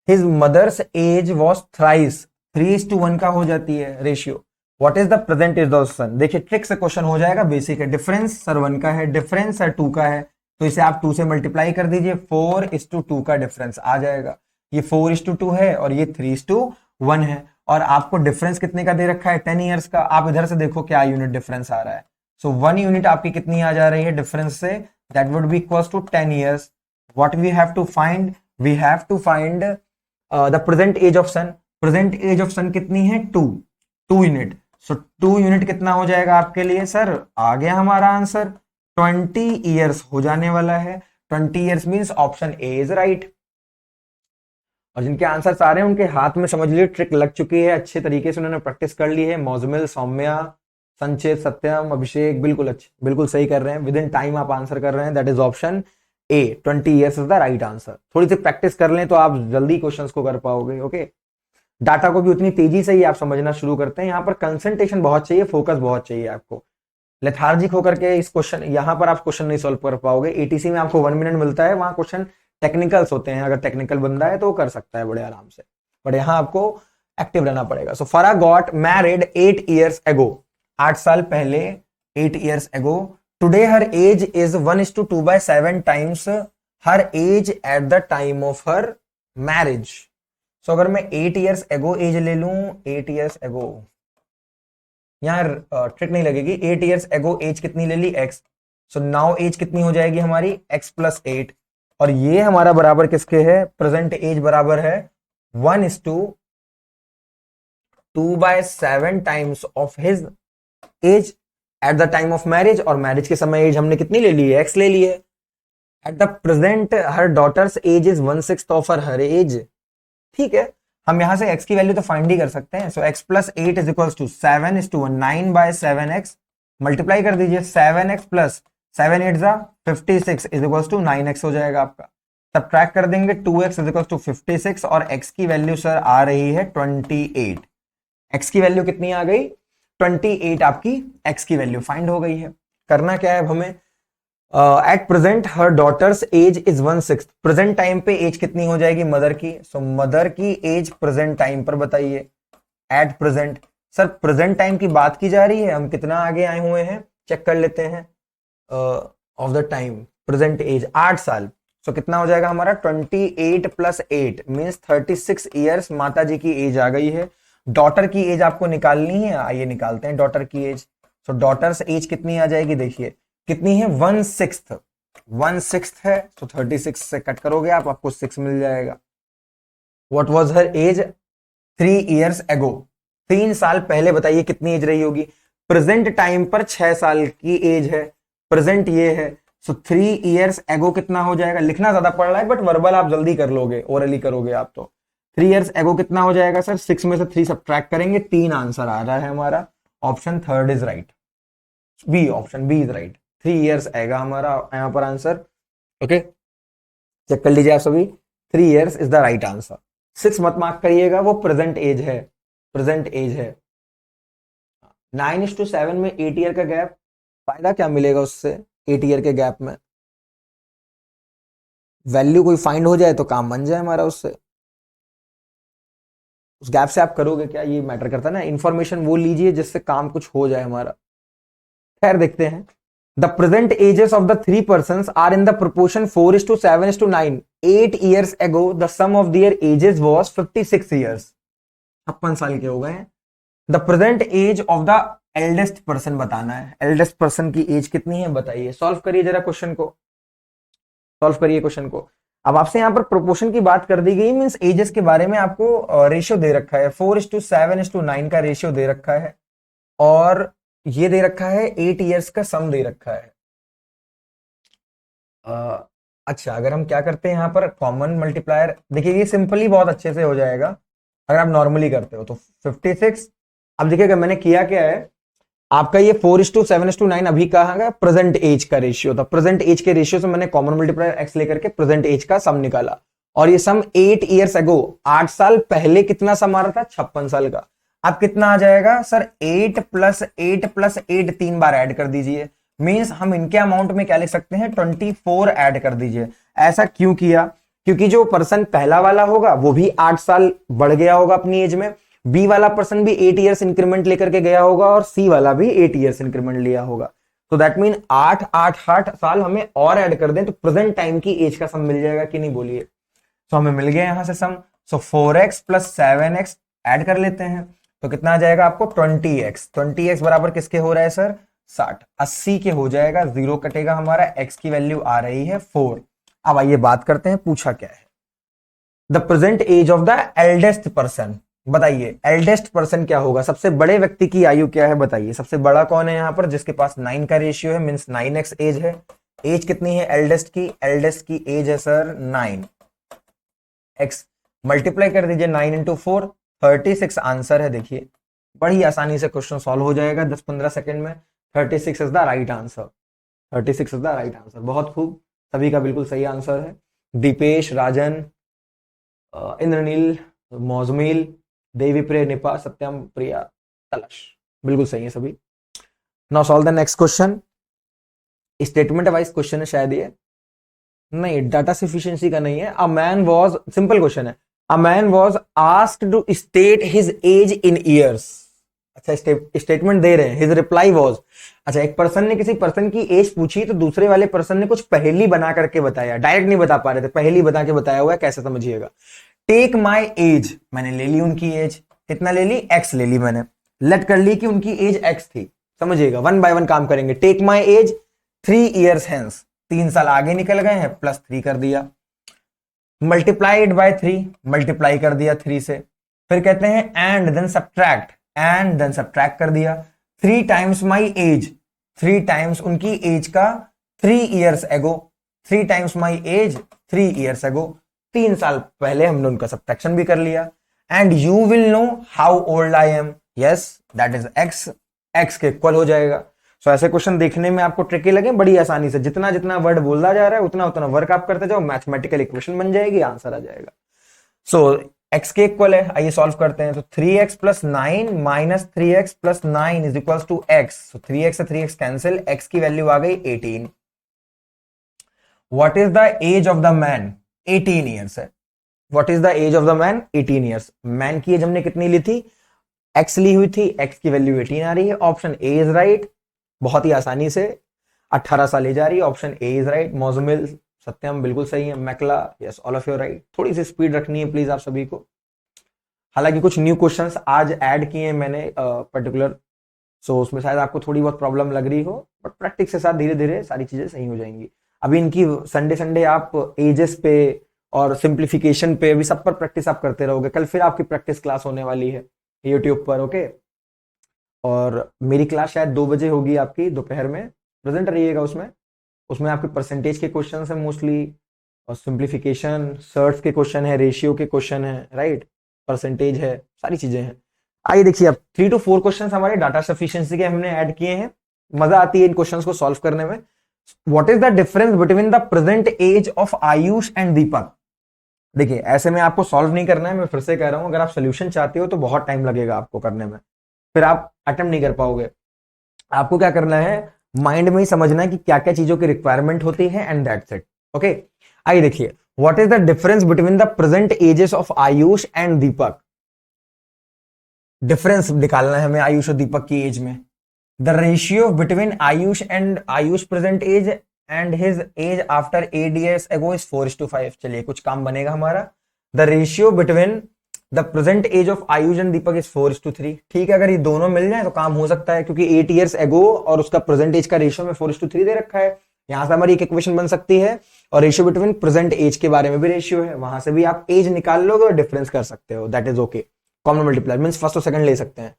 his mother's age was thrice, 3:1 का हो जाती है ratio. What is the present age of son? देखिए ट्रिक से क्वेश्चन हो जाएगा, बेसिक है। डिफरेंस सर 1 का है, डिफरेंस सर 2 का है, तो इसे आप 2 से मल्टीप्लाई कर दीजिए, 4:2 का डिफरेंस आ जाएगा। ये 4:2 है और ये 3:1 है, और आपको डिफरेंस कितने का दे रखा है, 10 ईयर्स का। आप इधर से देखो क्या यूनिट डिफरेंस आ रहा है। सो 1 यूनिट आपकी कितनी आ जा रही है डिफरेंस से, that would be equal to 10 years. What we have to find, we have to find the present age of son. Present age of son कितनी है, 2 यूनिट। सो 2 यूनिट कितना हो जाएगा आपके लिए सर, आ गया हमारा आंसर 20 ईयर्स हो जाने वाला है। 20 years means option A is right. और जिनके आंसर सारे हैं उनके हाथ में समझ लीजिए ट्रिक लग चुकी है, अच्छे तरीके से उन्होंने प्रैक्टिस कर ली है। मौजमिल, सौम्या, संचित, सत्यम, अभिषेक बिल्कुल अच्छे, बिल्कुल सही कर रहे हैं। विद इन टाइम आप आंसर कर रहे हैं, that is option A, 20 years is the right answer. थोड़ी सी प्रैक्टिस कर लें तो आप जल्दी क्वेश्चंस को कर पाओगे। ओके, डाटा को भी उतनी तेजी से ही आप समझना शुरू करते हैं। यहाँ पर कंसंट्रेशन बहुत चाहिए, फोकस बहुत चाहिए आपको। लेथार्जिक होकर के इस क्वेश्चन, यहाँ पर आप क्वेश्चन नहीं सॉल्व कर पाओगे। एटीसी में आपको 1 मिनट मिलता है, वहां क्वेश्चन टेक्निकल्स होते हैं, अगर टेक्निकल बंदा है तो वो कर सकता है बड़े आराम से, बट यहाँ आपको एक्टिव रहना पड़ेगा। सो फरा गॉट मैरिड 8 ईयर्स एगो, 8 साल पहले, 8 years ago. Today her age is 1:2/7 times her age at the time of her marriage. So अगर मैं 8 ईयर्स एगो एज ले लूं, 8 ईयर्स एगो, यहां ट्रिक नहीं लगेगी। 8 ईयर्स एगो एज कितनी ले ली, एक्स। सो नाउ एज कितनी हो जाएगी हमारी, x+8, और ये हमारा बराबर किसके है, प्रेजेंट एज बराबर है 1:2/7 times of his age at the time of marriage. और मैरिज के समय एज हमने कितनी ले ली है, एक्स ले ली है। At the present her daughter's age is 1/6 of her age. ठीक है, हम यहां से x की वैल्यू तो फाइंड ही कर सकते हैं। So x+8 is equal to 7:1, 9/7x, multiply कर दीजिए, 7x plus 7 8 56 is equal to 9x हो जाएगा आपका। सब्ट्रैक्ट कर देंगे, 2x इज इक्वल टू 56, और x की वैल्यू सर आ रही है 28। x की वैल्यू कितनी आ गई, 28 आपकी x की वैल्यू फाइंड हो गई है। करना क्या है अब हमें, at present her daughter's age is 1/6। Present time पे एज कितनी हो जाएगी मदर की, सो मदर की एज प्रेजेंट टाइम पर बताइए। At present, sir present time की बात की जा रही है, हम कितना आगे आए हुए हैं चेक कर लेते हैं। Of the time present age 8 साल, सो कितना हो जाएगा हमारा 28 + 8 मीन्स 36 ईयर्स माता जी की एज आ गई है। डॉटर की एज आपको निकालनी है, आइए निकालते हैं डॉटर की एज। सो डॉटर्स एज कितनी आ जाएगी, देखिए कितनी है, 1/6 है, तो 36 से कट करोगे आप, आपको 6 मिल जाएगा। What was her age 3 years ago, 3 साल पहले बताइए कितनी एज रही होगी। प्रेजेंट टाइम पर 6 साल की एज है, प्रेजेंट ये है। सो 3 ईयर्स एगो कितना हो जाएगा, लिखना ज्यादा पड़ रहा है बट वर्बल आप जल्दी कर लोगे, ओरली करोगे आप तो। 3 ईयर्स एगो कितना हो जाएगा सर, 6 में से 3 सब्ट्रैक्ट करेंगे, 3 आंसर आ रहा है हमारा। Option third is right, B, option B is right. 3 years आएगा हमारा यहां पर आंसर। ओके, चेक कर लीजिए आप सभी, 3 years is the right answer. 6 मत मार्क करिएगा, वो प्रेजेंट एज है, प्रेजेंट एज है। 9:7 में 8 ईयर का गैप, फायदा क्या मिलेगा उससे 8 ईयर के गैप में, वैल्यू कोई फाइंड हो जाए तो काम बन जाए हमारा उससे। उस गैप से आप करोगे क्या, ये मैटर करता है ना। इंफॉर्मेशन वो लीजिए जिससे काम कुछ हो जाए हमारा। खैर देखते हैं। The present ages of the three person are in the proportion 4:7:9। 8 years ago the sum of their ages was 56 years। 56 साल के हो गए हैं। The present age of the eldest person बताना है। एल्डेस्ट पर्सन की एज कितनी है बताइए। सॉल्व करिए जरा क्वेश्चन को, सॉल्व करिए क्वेश्चन को। अब आपसे यहां पर प्रोपोर्शन की बात कर दी गई, मींस एजेस के बारे में आपको रेशियो दे रखा है। 4:7:9 का रेशियो दे रखा है, और ये दे रखा है 8 years का सम दे रखा है। अच्छा, अगर हम क्या करते हैं यहाँ पर कॉमन मल्टीप्लायर, देखिए ये सिंपली बहुत अच्छे से हो जाएगा अगर आप नॉर्मली करते हो तो 56। अब देखिएगा मैंने किया क्या है, आपका ये 4:7:9 अभी कहा गया प्रेजेंट एज का रेशियो था। प्रेजेंट एज के रेशियो से मैंने कॉमन मल्टीप्लायर एक्स लेकर के प्रेजेंट एज का सम निकाला, और ये सम 8 years अगो, 8 साल पहले कितना सम आ रहा था, 56 साल का। अब कितना आ जाएगा सर, 8 + 8 + 8 3 बार ऐड कर दीजिए। मींस हम इनके अमाउंट में क्या लिख सकते हैं, 24 ऐड कर दीजिए। ऐसा क्यों किया, क्योंकि जो पर्सन पहला वाला होगा वो भी 8 साल बढ़ गया होगा अपनी एज में, बी वाला पर्सन भी 8 years इंक्रीमेंट लेकर के गया होगा, और सी वाला भी 8 years इंक्रीमेंट लिया होगा। तो दैट मीन 8 साल हमें और ऐड कर दें तो प्रेजेंट टाइम की एज का सम मिल जाएगा कि नहीं बोलिए। तो हमें मिल गया यहां से सम। सो 4x + 7x ऐड कर लेते हैं तो कितना आ जाएगा आपको, 20x। 20x बराबर किसके हो रहा है सर, 60। 80 के हो जाएगा, 0 कटेगा हमारा, x की वैल्यू आ रही है 4। अब आइए बात करते हैं पूछा क्या है। The present age of the eldest person, बताइए एल्डेस्ट पर्सन क्या होगा, सबसे बड़े व्यक्ति की आयु क्या है बताइए। सबसे बड़ा कौन है यहां पर, जिसके पास 9 का रेशियो है, मींस 9x एज है। एज कितनी है एल्डेस्ट की, एल्डेस्ट की एज है सर 9x। मल्टीप्लाई कर दीजिए 9 × 4, 36 आंसर है। देखिए बड़ी आसानी से क्वेश्चन सॉल्व हो जाएगा 10-15 सेकंड में। 36 is the right answer. 36 is the right answer. बहुत खूब, सभी का बिल्कुल सही आंसर है। दीपेश, राजन, इंद्रनील, मौजमील, देवी प्रिय, निपा, सत्यम, प्रिया, तलश, बिल्कुल सही है सभी। Now solve the next question. Statement wise question है शायद ये, नहीं डाटा सफिशिएंसी का नहीं है। A man was, simple question है। A man was asked to state his age in years. अच्छा स्टेटमेंट दे रहे हैं, हिज रिप्लाई वाज। अच्छा, एक पर्सन ने किसी पर्सन की एज पूछी तो दूसरे वाले पर्सन ने कुछ पहेली बना करके बताया, डायरेक्ट नहीं बता पा रहे थे, पहेली बता के बताया हुआ है। कैसे समझिएगा, टेक माई एज, मैंने ले ली उनकी एज, कितना ले ली, एक्स ले ली मैंने, लेट कर ली कि उनकी एज एक्स थी। समझिएगा, 1 by 1 काम करेंगे। Take my age 3 years hence, 3 साल आगे निकल गए हैं, +3 कर दिया। मल्टीप्लाइड बाय 3, मल्टीप्लाई कर दिया 3 से। फिर कहते हैं and then subtract, and then subtract कर दिया। 3 times माई एज, 3 times उनकी एज का 3 years ago, 3 times my age 3 years ago, 3 साल पहले हमने उनका सब्ट्रैक्शन भी कर लिया। And you will know how old I am, yes that is x, x के इक्वल हो जाएगा। सो ऐसे क्वेश्चन देखने में आपको ट्रिकी लगे, बड़ी आसानी से जितना जितना वर्ड बोला जा रहा है उतना उतना वर्क आप करते जाओ, मैथमेटिकल इक्वेशन बन जाएगी, आंसर आ जाएगा। सो x के इक्वल है, आइए सॉल्व करते हैं। तो 3x + 9 - 3x + 9 is equal to x। So 3x से 3x कैंसिल, x की वैल्यू आ गई 18। What is the age of the man, 18 years है। What is the age of the man, 18 years. Man की एज हमने कितनी ली थी, x ली हुई थी, x की वैल्यू 18 आ रही है। ऑप्शन ए इज राइट, बहुत ही आसानी से 18 साल ले जा रही है। Option A is right. Muzammil, Satyam बिल्कुल सही है। Mekhla, yes all of you right. थोड़ी सी स्पीड रखनी है प्लीज आप सभी को। हालांकि कुछ न्यू क्वेश्चंस आज ऐड किए हैं मैंने पर्टिकुलर, सो उसमें शायद आपको थोड़ी बहुत प्रॉब्लम लग रही हो, बट प्रैक्टिस के साथ धीरे धीरे सारी चीजें सही हो जाएंगी। अभी इनकी संडे संडे आप एजेस पे और सिंप्लीफिकेशन पे अभी सब पर प्रैक्टिस आप करते रहोगे। कल फिर आपकी प्रैक्टिस क्लास होने वाली है यूट्यूब पर, ओके। और मेरी क्लास शायद 2 बजे होगी आपकी दोपहर में, प्रेजेंट रहिएगा उसमें। उसमें आपके परसेंटेज के क्वेश्चन है मोस्टली, और सिंप्लीफिकेशन, सर्ट्स के क्वेश्चन है, रेशियो के क्वेश्चन है, राइट, परसेंटेज है, सारी चीजें हैं। आइए देखिए, अब 3 to 4 क्वेश्चन हमारे डाटा सफिशिएंसी के हमने ऐड किए हैं। मजा आती है इन क्वेश्चंस को सॉल्व करने में। What is the difference between the present age of Ayush and Deepak. देखिए ऐसे में आपको सॉल्व नहीं करना है, मैं फिर से कह रहा हूं, अगर आप सोल्यूशन चाहते हो तो बहुत टाइम लगेगा आपको करने में, फिर आप अटेम्प्ट नहीं कर पाओगे। आपको क्या करना है, माइंड में ही समझना है कि क्या क्या चीजों की रिक्वायरमेंट होती है, एंड दैट्स इट, ओके। आइए देखिए, what is the difference between the present ages of Ayush and Deepak. Difference निकालना है हमें आयुष और दीपक की एज में। The ratio between Ayush and Ayush present age and his age after 8 years ago इज 4:5। चलिए कुछ काम बनेगा हमारा। The ratio between the present age of Ayush and Deepak is 4:3। ठीक है, अगर ये दोनों मिल जाए तो काम हो सकता है, क्योंकि 8 years ago और उसका प्रेजेंट एज का रेशियो में 4:3 दे रखा है। यहां से हमारी एक इक्वेशन बन सकती है, और रेशियो बिटवीन प्रेजेंट एज के बारे में भी रेशियो है, वहां से भी आप एज निकाल लोगे और डिफरेंस कर सकते हो, that is okay. Common multiply means first और सेकंड ले सकते हैं।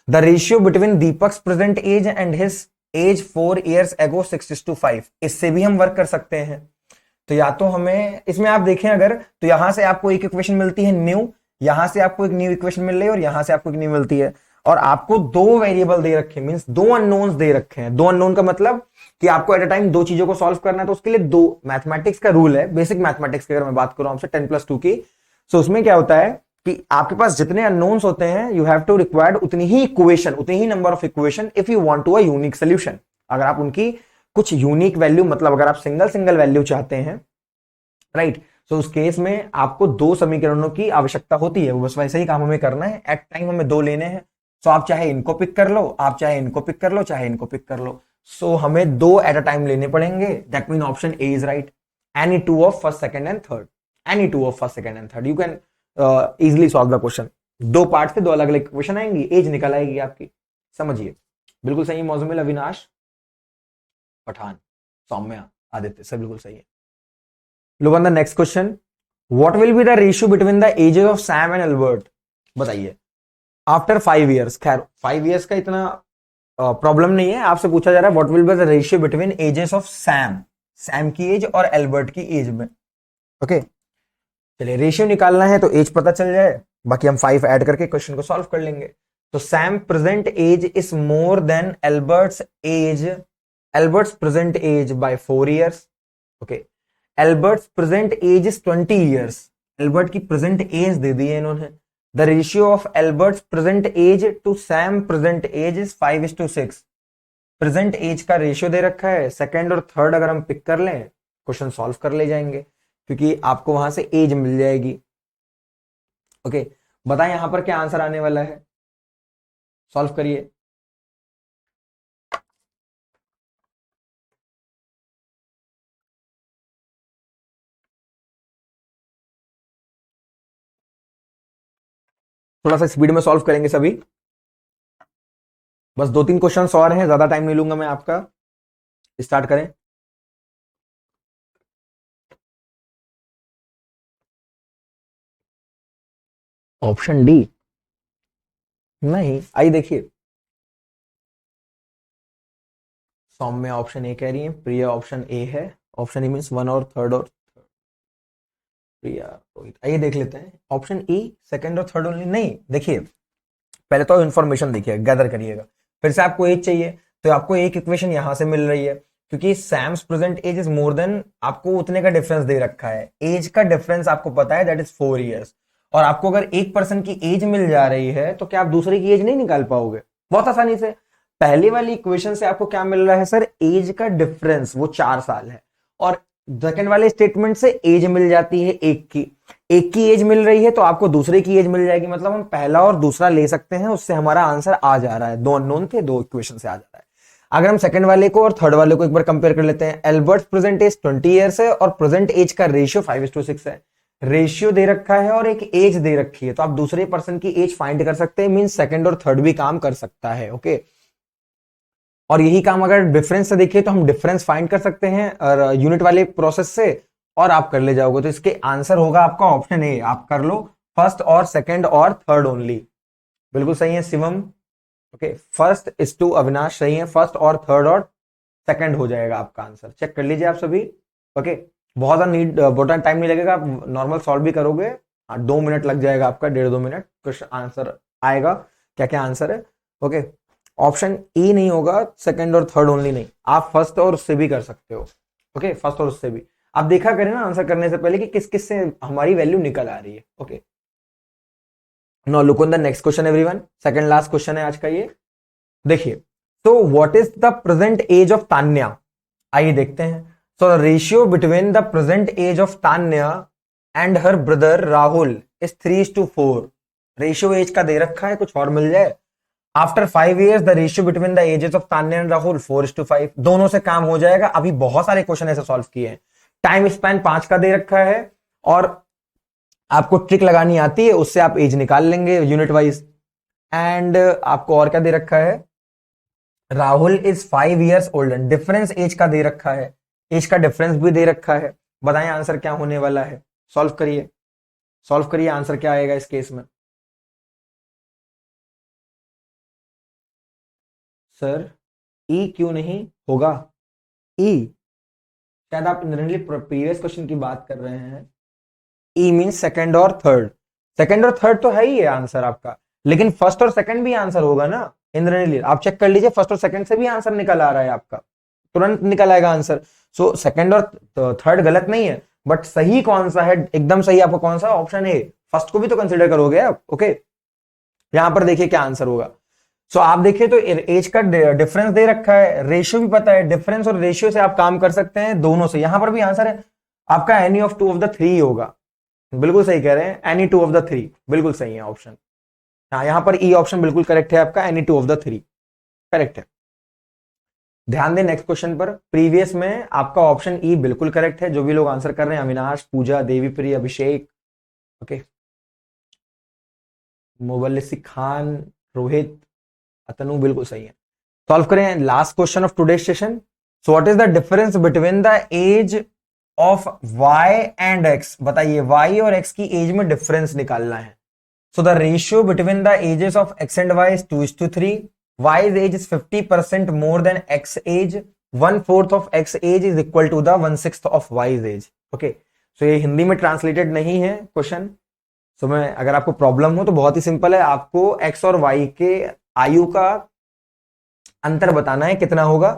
The ratio between Deepak's present age and his age 4 years ago 6:5। इससे भी हम वर्क कर सकते हैं। तो या तो हमें इसमें आप देखें अगर, तो यहां से आपको एक इक्वेशन मिलती है न्यू, यहां से आपको एक न्यू इक्वेशन मिल रही है, और यहां से आपको एक न्यू मिलती है, और आपको दो वेरिएबल दे रखे मींस दो अननोन्स दे रखे हैं। दो अननोन का मतलब कि आपको एट अ टाइम दो चीजों को सॉल्व करना है, तो उसके लिए दो, मैथमेटिक्स का रूल है, बेसिक मैथमेटिक्स की अगर मैं बात करूं आपसे 10+2 की, तो उसमें क्या होता है कि आपके पास जितने अननोन्स होते हैं यू हैव टू रिक्वायर्ड उतनी ही इक्वेशन, उतनी ही number of equation if you want to a unique solution. अगर आप उनकी कुछ यूनिक वैल्यू, मतलब अगर आप सिंगल सिंगल वैल्यू चाहते हैं, राइट, तो उस केस में आपको दो समीकरणों की आवश्यकता होती है। बस वैसे ही काम हमें करना है, एट टाइम हमें दो लेने हैं। तो आप चाहे इनको पिक कर लो, आप चाहे इनको पिक कर लो, चाहे इनको पिक कर लो, सो हमें दो एट अ टाइम लेने पड़ेंगे। That mean option A is right, any two of first second and third, any two of first second and third, you can easily solve the question. दो part से दो अलग अलग क्वेश्चन आएंगी, as निकल आएगी आपकी, समझिए। बिल्कुल सही, मौजूमिल, अविनाश, पठान, सौम्या, आदित्य, सब बिल्कुल सही है। Look on the next question, what will be the ratio between the ages of Sam and Albert. बताइए आफ्टर 5 years। खैर 5 years का इतना प्रॉब्लम नहीं है, आपसे पूछा जा रहा है what will be the ratio between ages of Sam, Sam की एज और एल्बर्ट की एज में। ओके चलिए, रेशियो निकालना है तो एज पता चल जाए, बाकी हम 5 ऐड करके क्वेश्चन को सॉल्व कर लेंगे। तो Sam present age is more than Albert's age, Albert's present age by 4 years। Okay, Albert's present age is 20 years। Albert की प्रेजेंट एज दे दी है इन्होंने। The ratio of Albert's present age to Sam present age is 5:6। Present age का ratio दे रखा है, second और थर्ड अगर हम पिक कर लें क्वेश्चन सॉल्व कर ले जाएंगे, क्योंकि आपको वहां से एज मिल जाएगी। ओके, बताएं यहां पर क्या आंसर आने वाला है, सॉल्व करिए। थोड़ा सा स्पीड में सॉल्व करेंगे सभी, बस 2-3 क्वेश्चन और हैं, ज्यादा टाइम नहीं लूंगा मैं आपका। स्टार्ट करें। ऑप्शन डी नहीं, आइए देखिए, सौम्य ऑप्शन ए कह रही है, प्रिया ऑप्शन ए है, ऑप्शन ए मीन्स 1 और थर्ड, और प्रिया रोहित। आइए देख लेते हैं, ऑप्शन ई सेकंड और थर्ड ओनली नहीं। देखिए पहले तो इन्फॉर्मेशन देखिए, गैदर करिएगा, फिर से आपको एज चाहिए, तो आपको एक इक्वेशन यहां से मिल रही है, क्योंकि Sam's present age is more than, आपको उतने का डिफरेंस दे रखा है, एज का डिफरेंस आपको पता है दैट इज 4 years। और आपको अगर एक पर्सन की एज मिल जा रही है तो क्या आप दूसरे की एज नहीं निकाल पाओगे बहुत आसानी से। पहले वाली इक्वेशन से आपको क्या मिल रहा है सर, एज का डिफरेंस, वो 4 साल है, और सेकंड वाले स्टेटमेंट से एज मिल जाती है एक की एज मिल रही है, तो आपको दूसरे की एज मिल जाएगी, मतलब हम पहला और दूसरा ले सकते हैं, उससे हमारा आंसर आ जा रहा है। दो अननोन थे, दो इक्वेशन से आ जा रहा है। अगर हम सेकंड वाले को और थर्ड वाले को एक बार कंपेयर कर लेते हैं, एल्बर्ट प्रेजेंट एज 20 years है, और प्रेजेंट एज का रेशियो 5:6 है। रेशियो दे रखा है और एक एज दे रखी है, तो आप दूसरे पर्सन की एज फाइंड कर सकते हैं, मीन सेकंड और थर्ड भी काम कर सकता है। ओके, और यही काम अगर डिफरेंस से देखिए तो हम डिफरेंस फाइंड कर सकते हैं और यूनिट वाले प्रोसेस से, और आप कर ले जाओगे, तो इसके आंसर होगा आपका ऑप्शन ए। आप कर लो फर्स्ट और सेकंड और थर्ड ओनली, बिल्कुल सही है Shivam. Okay, first is to Avinash सही है, फर्स्ट और थर्ड और सेकंड हो जाएगा आपका आंसर, चेक कर लीजिए आप सभी। ओके, बहुत बहुत टाइम नहीं लगेगा, आप नॉर्मल सॉल्व भी करोगे, 2 मिनट लग जाएगा आपका, 1.5-2 मिनट, कुछ आंसर आएगा, क्या क्या आंसर है। ओके, ऑप्शन ए नहीं होगा, सेकंड और थर्ड ओनली नहीं, आप फर्स्ट और उससे भी कर सकते हो। ओके, फर्स्ट और उससे भी आप देखा करें ना आंसर करने से पहले कि किस किस से हमारी वैल्यू निकल आ रही है। Okay, now look on the next question everyone, second last question है आज का ये। देखिए, तो what is the present age of Tanya. आइए देखते हैं, so the ratio between the present age of Tanya and her brother Rahul is 3:4। Ratio age का दे रखा है, कुछ और मिल जाए। After 5 years the ratio between the ages of Tanya and Rahul 4:5। दोनों से काम हो जाएगा। अभी बहुत सारे क्वेश्चन ऐसे सॉल्व किए हैं। टाइम स्पैन 5 का दे रखा है और आपको ट्रिक लगानी आती है, उससे आप एज निकाल लेंगे यूनिट वाइज। एंड आपको और क्या दे रखा है, Rahul is 5 years older. Difference age का दे रखा है, एज का डिफरेंस भी दे रखा है। बताएं आंसर क्या होने वाला है। सॉल्व करिए, सॉल्व करिए, आंसर क्या आएगा इस केस में। सर ई क्यों नहीं होगा? ई शायद आप इंटरनली प्रीवियस क्वेश्चन की बात कर रहे हैं। ई मींस सेकंड और थर्ड। सेकंड और थर्ड तो है ही है आंसर आपका, लेकिन फर्स्ट और सेकंड भी आंसर होगा ना इंद्रनील। आप चेक कर लीजिए, फर्स्ट और सेकंड से भी आंसर निकल आ रहा है आपका, तुरंत निकल आएगा आंसर। सो सेकंड और थर्ड गलत नहीं है, बट सही कौन सा है, एकदम सही आपको कौन सा, ऑप्शन ए। फर्स्ट को भी तो कंसिडर करोगे आप। ओके, यहां पर देखिए क्या आंसर होगा। सो आप देखिए तो एज का डिफरेंस दे रखा है, रेशियो भी पता है। डिफरेंस और रेशियो से आप काम कर सकते हैं, दोनों से। यहां पर भी आंसर है आपका एनी ऑफ 2 of the 3 होगा। बिल्कुल सही कह रहे हैं, एनी 2 of the 3 बिल्कुल सही है ऑप्शन। हाँ, यहां पर ई ऑप्शन बिल्कुल करेक्ट है आपका, एनी 2 of the 3 करेक्ट है। ध्यान दें नेक्स्ट क्वेश्चन पर। प्रीवियस में आपका ऑप्शन ई बिल्कुल करेक्ट है। जो भी लोग आंसर कर रहे हैं, अविनाश, पूजा, देवीप्रिय, अभिषेक, ओके, मुबल्लिसी खान, रोहित, अतनु, बिल्कुल सही है। सॉल्व करें last question of today session. So what is the difference between the age of y and x? बताइए, y और x की एज में डिफरेंस निकालना है। So the ratio between the ages of x and y is 2:3। y's age is 50% more than x age. 1/4 of x age is equal to the 1/6 of y's age. Okay, सो ये हिंदी में translated नहीं है question. सो मैं, अगर आपको problem हो तो बहुत ही सिंपल है, आपको x और y के आयु का अंतर बताना है कितना होगा।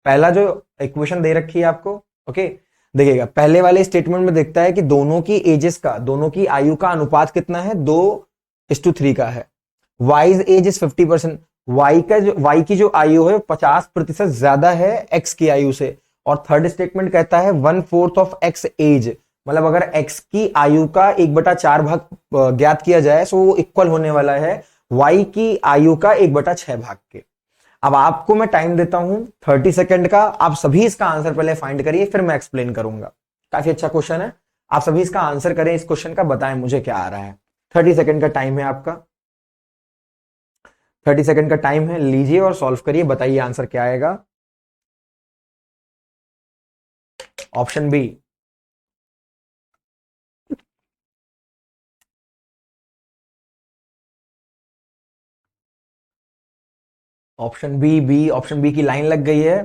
पहला जो इक्वेशन दे रखी है आपको, ओके, देखिएगा पहले वाले स्टेटमेंट में देखता है कि दोनों की एजेस का, दोनों की आयु का अनुपात कितना है, 2:3 का है। Wise as is 50%। वाई की जो आयु है 50% ज्यादा है एक्स की आयु से। और थर्ड स्टेटमेंट कहता है 1/4 ऑफ एक्स एज, मतलब अगर एक्स की आयु का 1/4 भाग ज्ञात किया जाए तो वो इक्वल होने वाला है वाई की आयु का 1/6 भाग के। अब आपको मैं टाइम देता हूं 30 सेकंड का, आप सभी इसका आंसर पहले फाइंड करिए, फिर मैं एक्सप्लेन करूंगा। काफी अच्छा क्वेश्चन है, आप सभी इसका आंसर करें इस क्वेश्चन का, बताएं मुझे क्या आ रहा है। 30 सेकंड का टाइम है आपका, 30 सेकंड का टाइम है, लीजिए और सॉल्व करिए, बताइए आंसर क्या आएगा। ऑप्शन बी, ऑप्शन बी की लाइन लग गई है।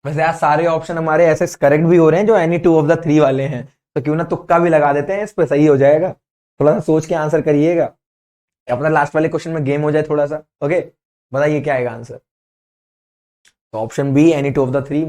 वैसे आज सारे ऑप्शन हमारे ऐसे करेक्ट भी हो रहे हैं जो एनी 2 ऑफ द 3 वाले हैं, तो क्यों ना तुक्का भी लगा देते हैं, इस पे सही हो जाएगा। थोड़ा सा सोच के आंसर करिएगा, अपना लास्ट वाले क्वेश्चन में गेम हो जाए थोड़ा सा। ओके, बताइए क्या आएगा आंसर। तो option B, any 2 of the 3।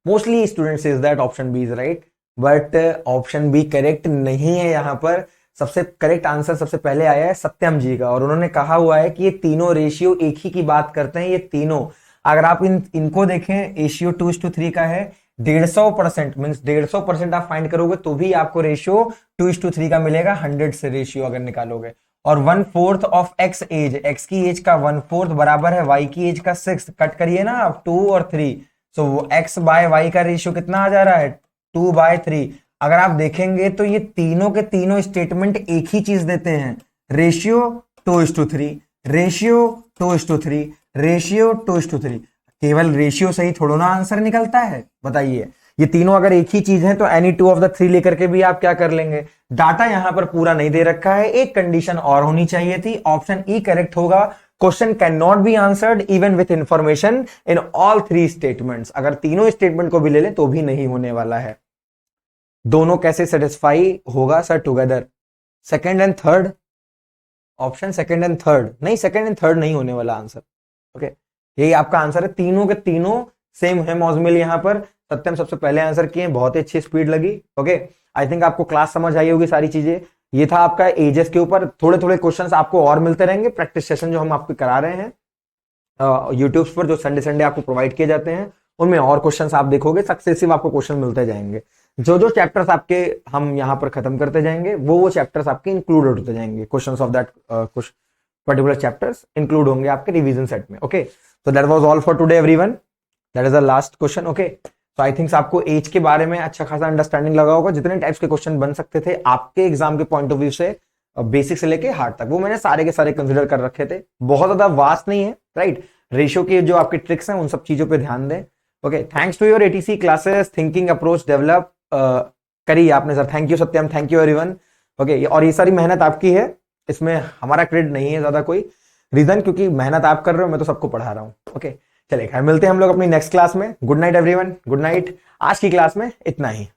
Mostly students is that option B is right, but option B correct नहीं है। यहाँ पर सबसे करेक्ट आंसर सबसे पहले आया है सत्यम जी का, और उन्होंने कहा हुआ है कि ये तीनों रेशियो एक ही की बात करते हैं। ये तीनों, अगर आप इनको देखें, रेशियो 2:3 का है। 150% मीन 150% आप फाइंड करोगे तो भी आपको रेशियो 2:3 का मिलेगा, 100 से रेशियो अगर निकालोगे। और 1/4 ऑफ एक्स एज, एक्स की एज का 1/4 बराबर है वाई की एज का 6। कट करिए ना आप 2 और 3, सो एक्स बाय वाई का रेशियो कितना आ जा रहा है, 2/3। अगर आप देखेंगे तो ये तीनों के तीनों स्टेटमेंट एक ही चीज देते हैं, रेशियो 2:3, रेशियो 2:3, रेशियो 2:3। केवल रेशियो सही थोड़ा ना आंसर निकलता है, बताइए। ये तीनों अगर एक ही चीज है तो एनी 2 ऑफ द 3 लेकर के भी आप क्या कर लेंगे। डाटा यहां पर पूरा नहीं दे रखा है, एक कंडीशन और होनी चाहिए थी। ऑप्शन ई करेक्ट होगा। Question can not be answered even with information in all 3 statements. अगर तीनों स्टेटमेंट को भी ले ले तो भी नहीं होने वाला है। दोनों कैसे सेटिस्फाई होगा sir together, second and third. Option second and third नहीं, सेकंड एंड थर्ड नहीं होने वाला आंसर। ओके, यही आपका आंसर है। तीनों के तीनों सेम है मौजमिल। यहां पर सत्यम सबसे पहले आंसर किए, बहुत ही अच्छी स्पीड लगी। ओके, आई थिंक आपको क्लास समझ आई होगी सारी चीजें। ये था आपका एजेस के ऊपर। थोड़े थोड़े क्वेश्चंस आपको और मिलते रहेंगे, प्रैक्टिस सेशन जो हम आपको करा रहे हैं यूट्यूब पर, जो संडे संडे आपको प्रोवाइड किए जाते हैं, उनमें और क्वेश्चंस आप देखोगे, सक्सेसिव आपको क्वेश्चन मिलते जाएंगे। जो जो चैप्टर्स आपके हम यहाँ पर खत्म करते जाएंगे वो चैप्टर्स आपके इंक्लूडेड होते जाएंगे, questions of that particular chapters include होंगे आपके रिवीजन सेट में। Okay, so that was all for today everyone, that is the last question. Okay, तो आई थिंक आपको एज के बारे में अच्छा खासा अंडरस्टैंडिंग लगा होगा, जितने टाइप्स के क्वेश्चन बन सकते थे आपके एग्जाम के पॉइंट ऑफ व्यू से, बेसिक से लेके हार्ड तक, वो मैंने सारे के सारे कंसिडर कर रखे थे। बहुत ज्यादा वास्ट नहीं है, राइट। रेशियो के जो आपके ट्रिक्स हैं उन सब चीजों पे ध्यान दें। ओके, thanks to your ATC classes, thinking approach develop करी आपने sir, thank you Satyam, thank you everyone. Okay, और ये सारी मेहनत आपकी है, इसमें हमारा क्रेडिट नहीं है ज्यादा कोई रीजन, क्योंकि मेहनत आप कर रहे हो, मैं तो सबको पढ़ा रहा हूँ। ओके, चलिए खैर मिलते हैं हम लोग अपनी नेक्स्ट क्लास में। Good night everyone, good night. आज की क्लास में इतना ही।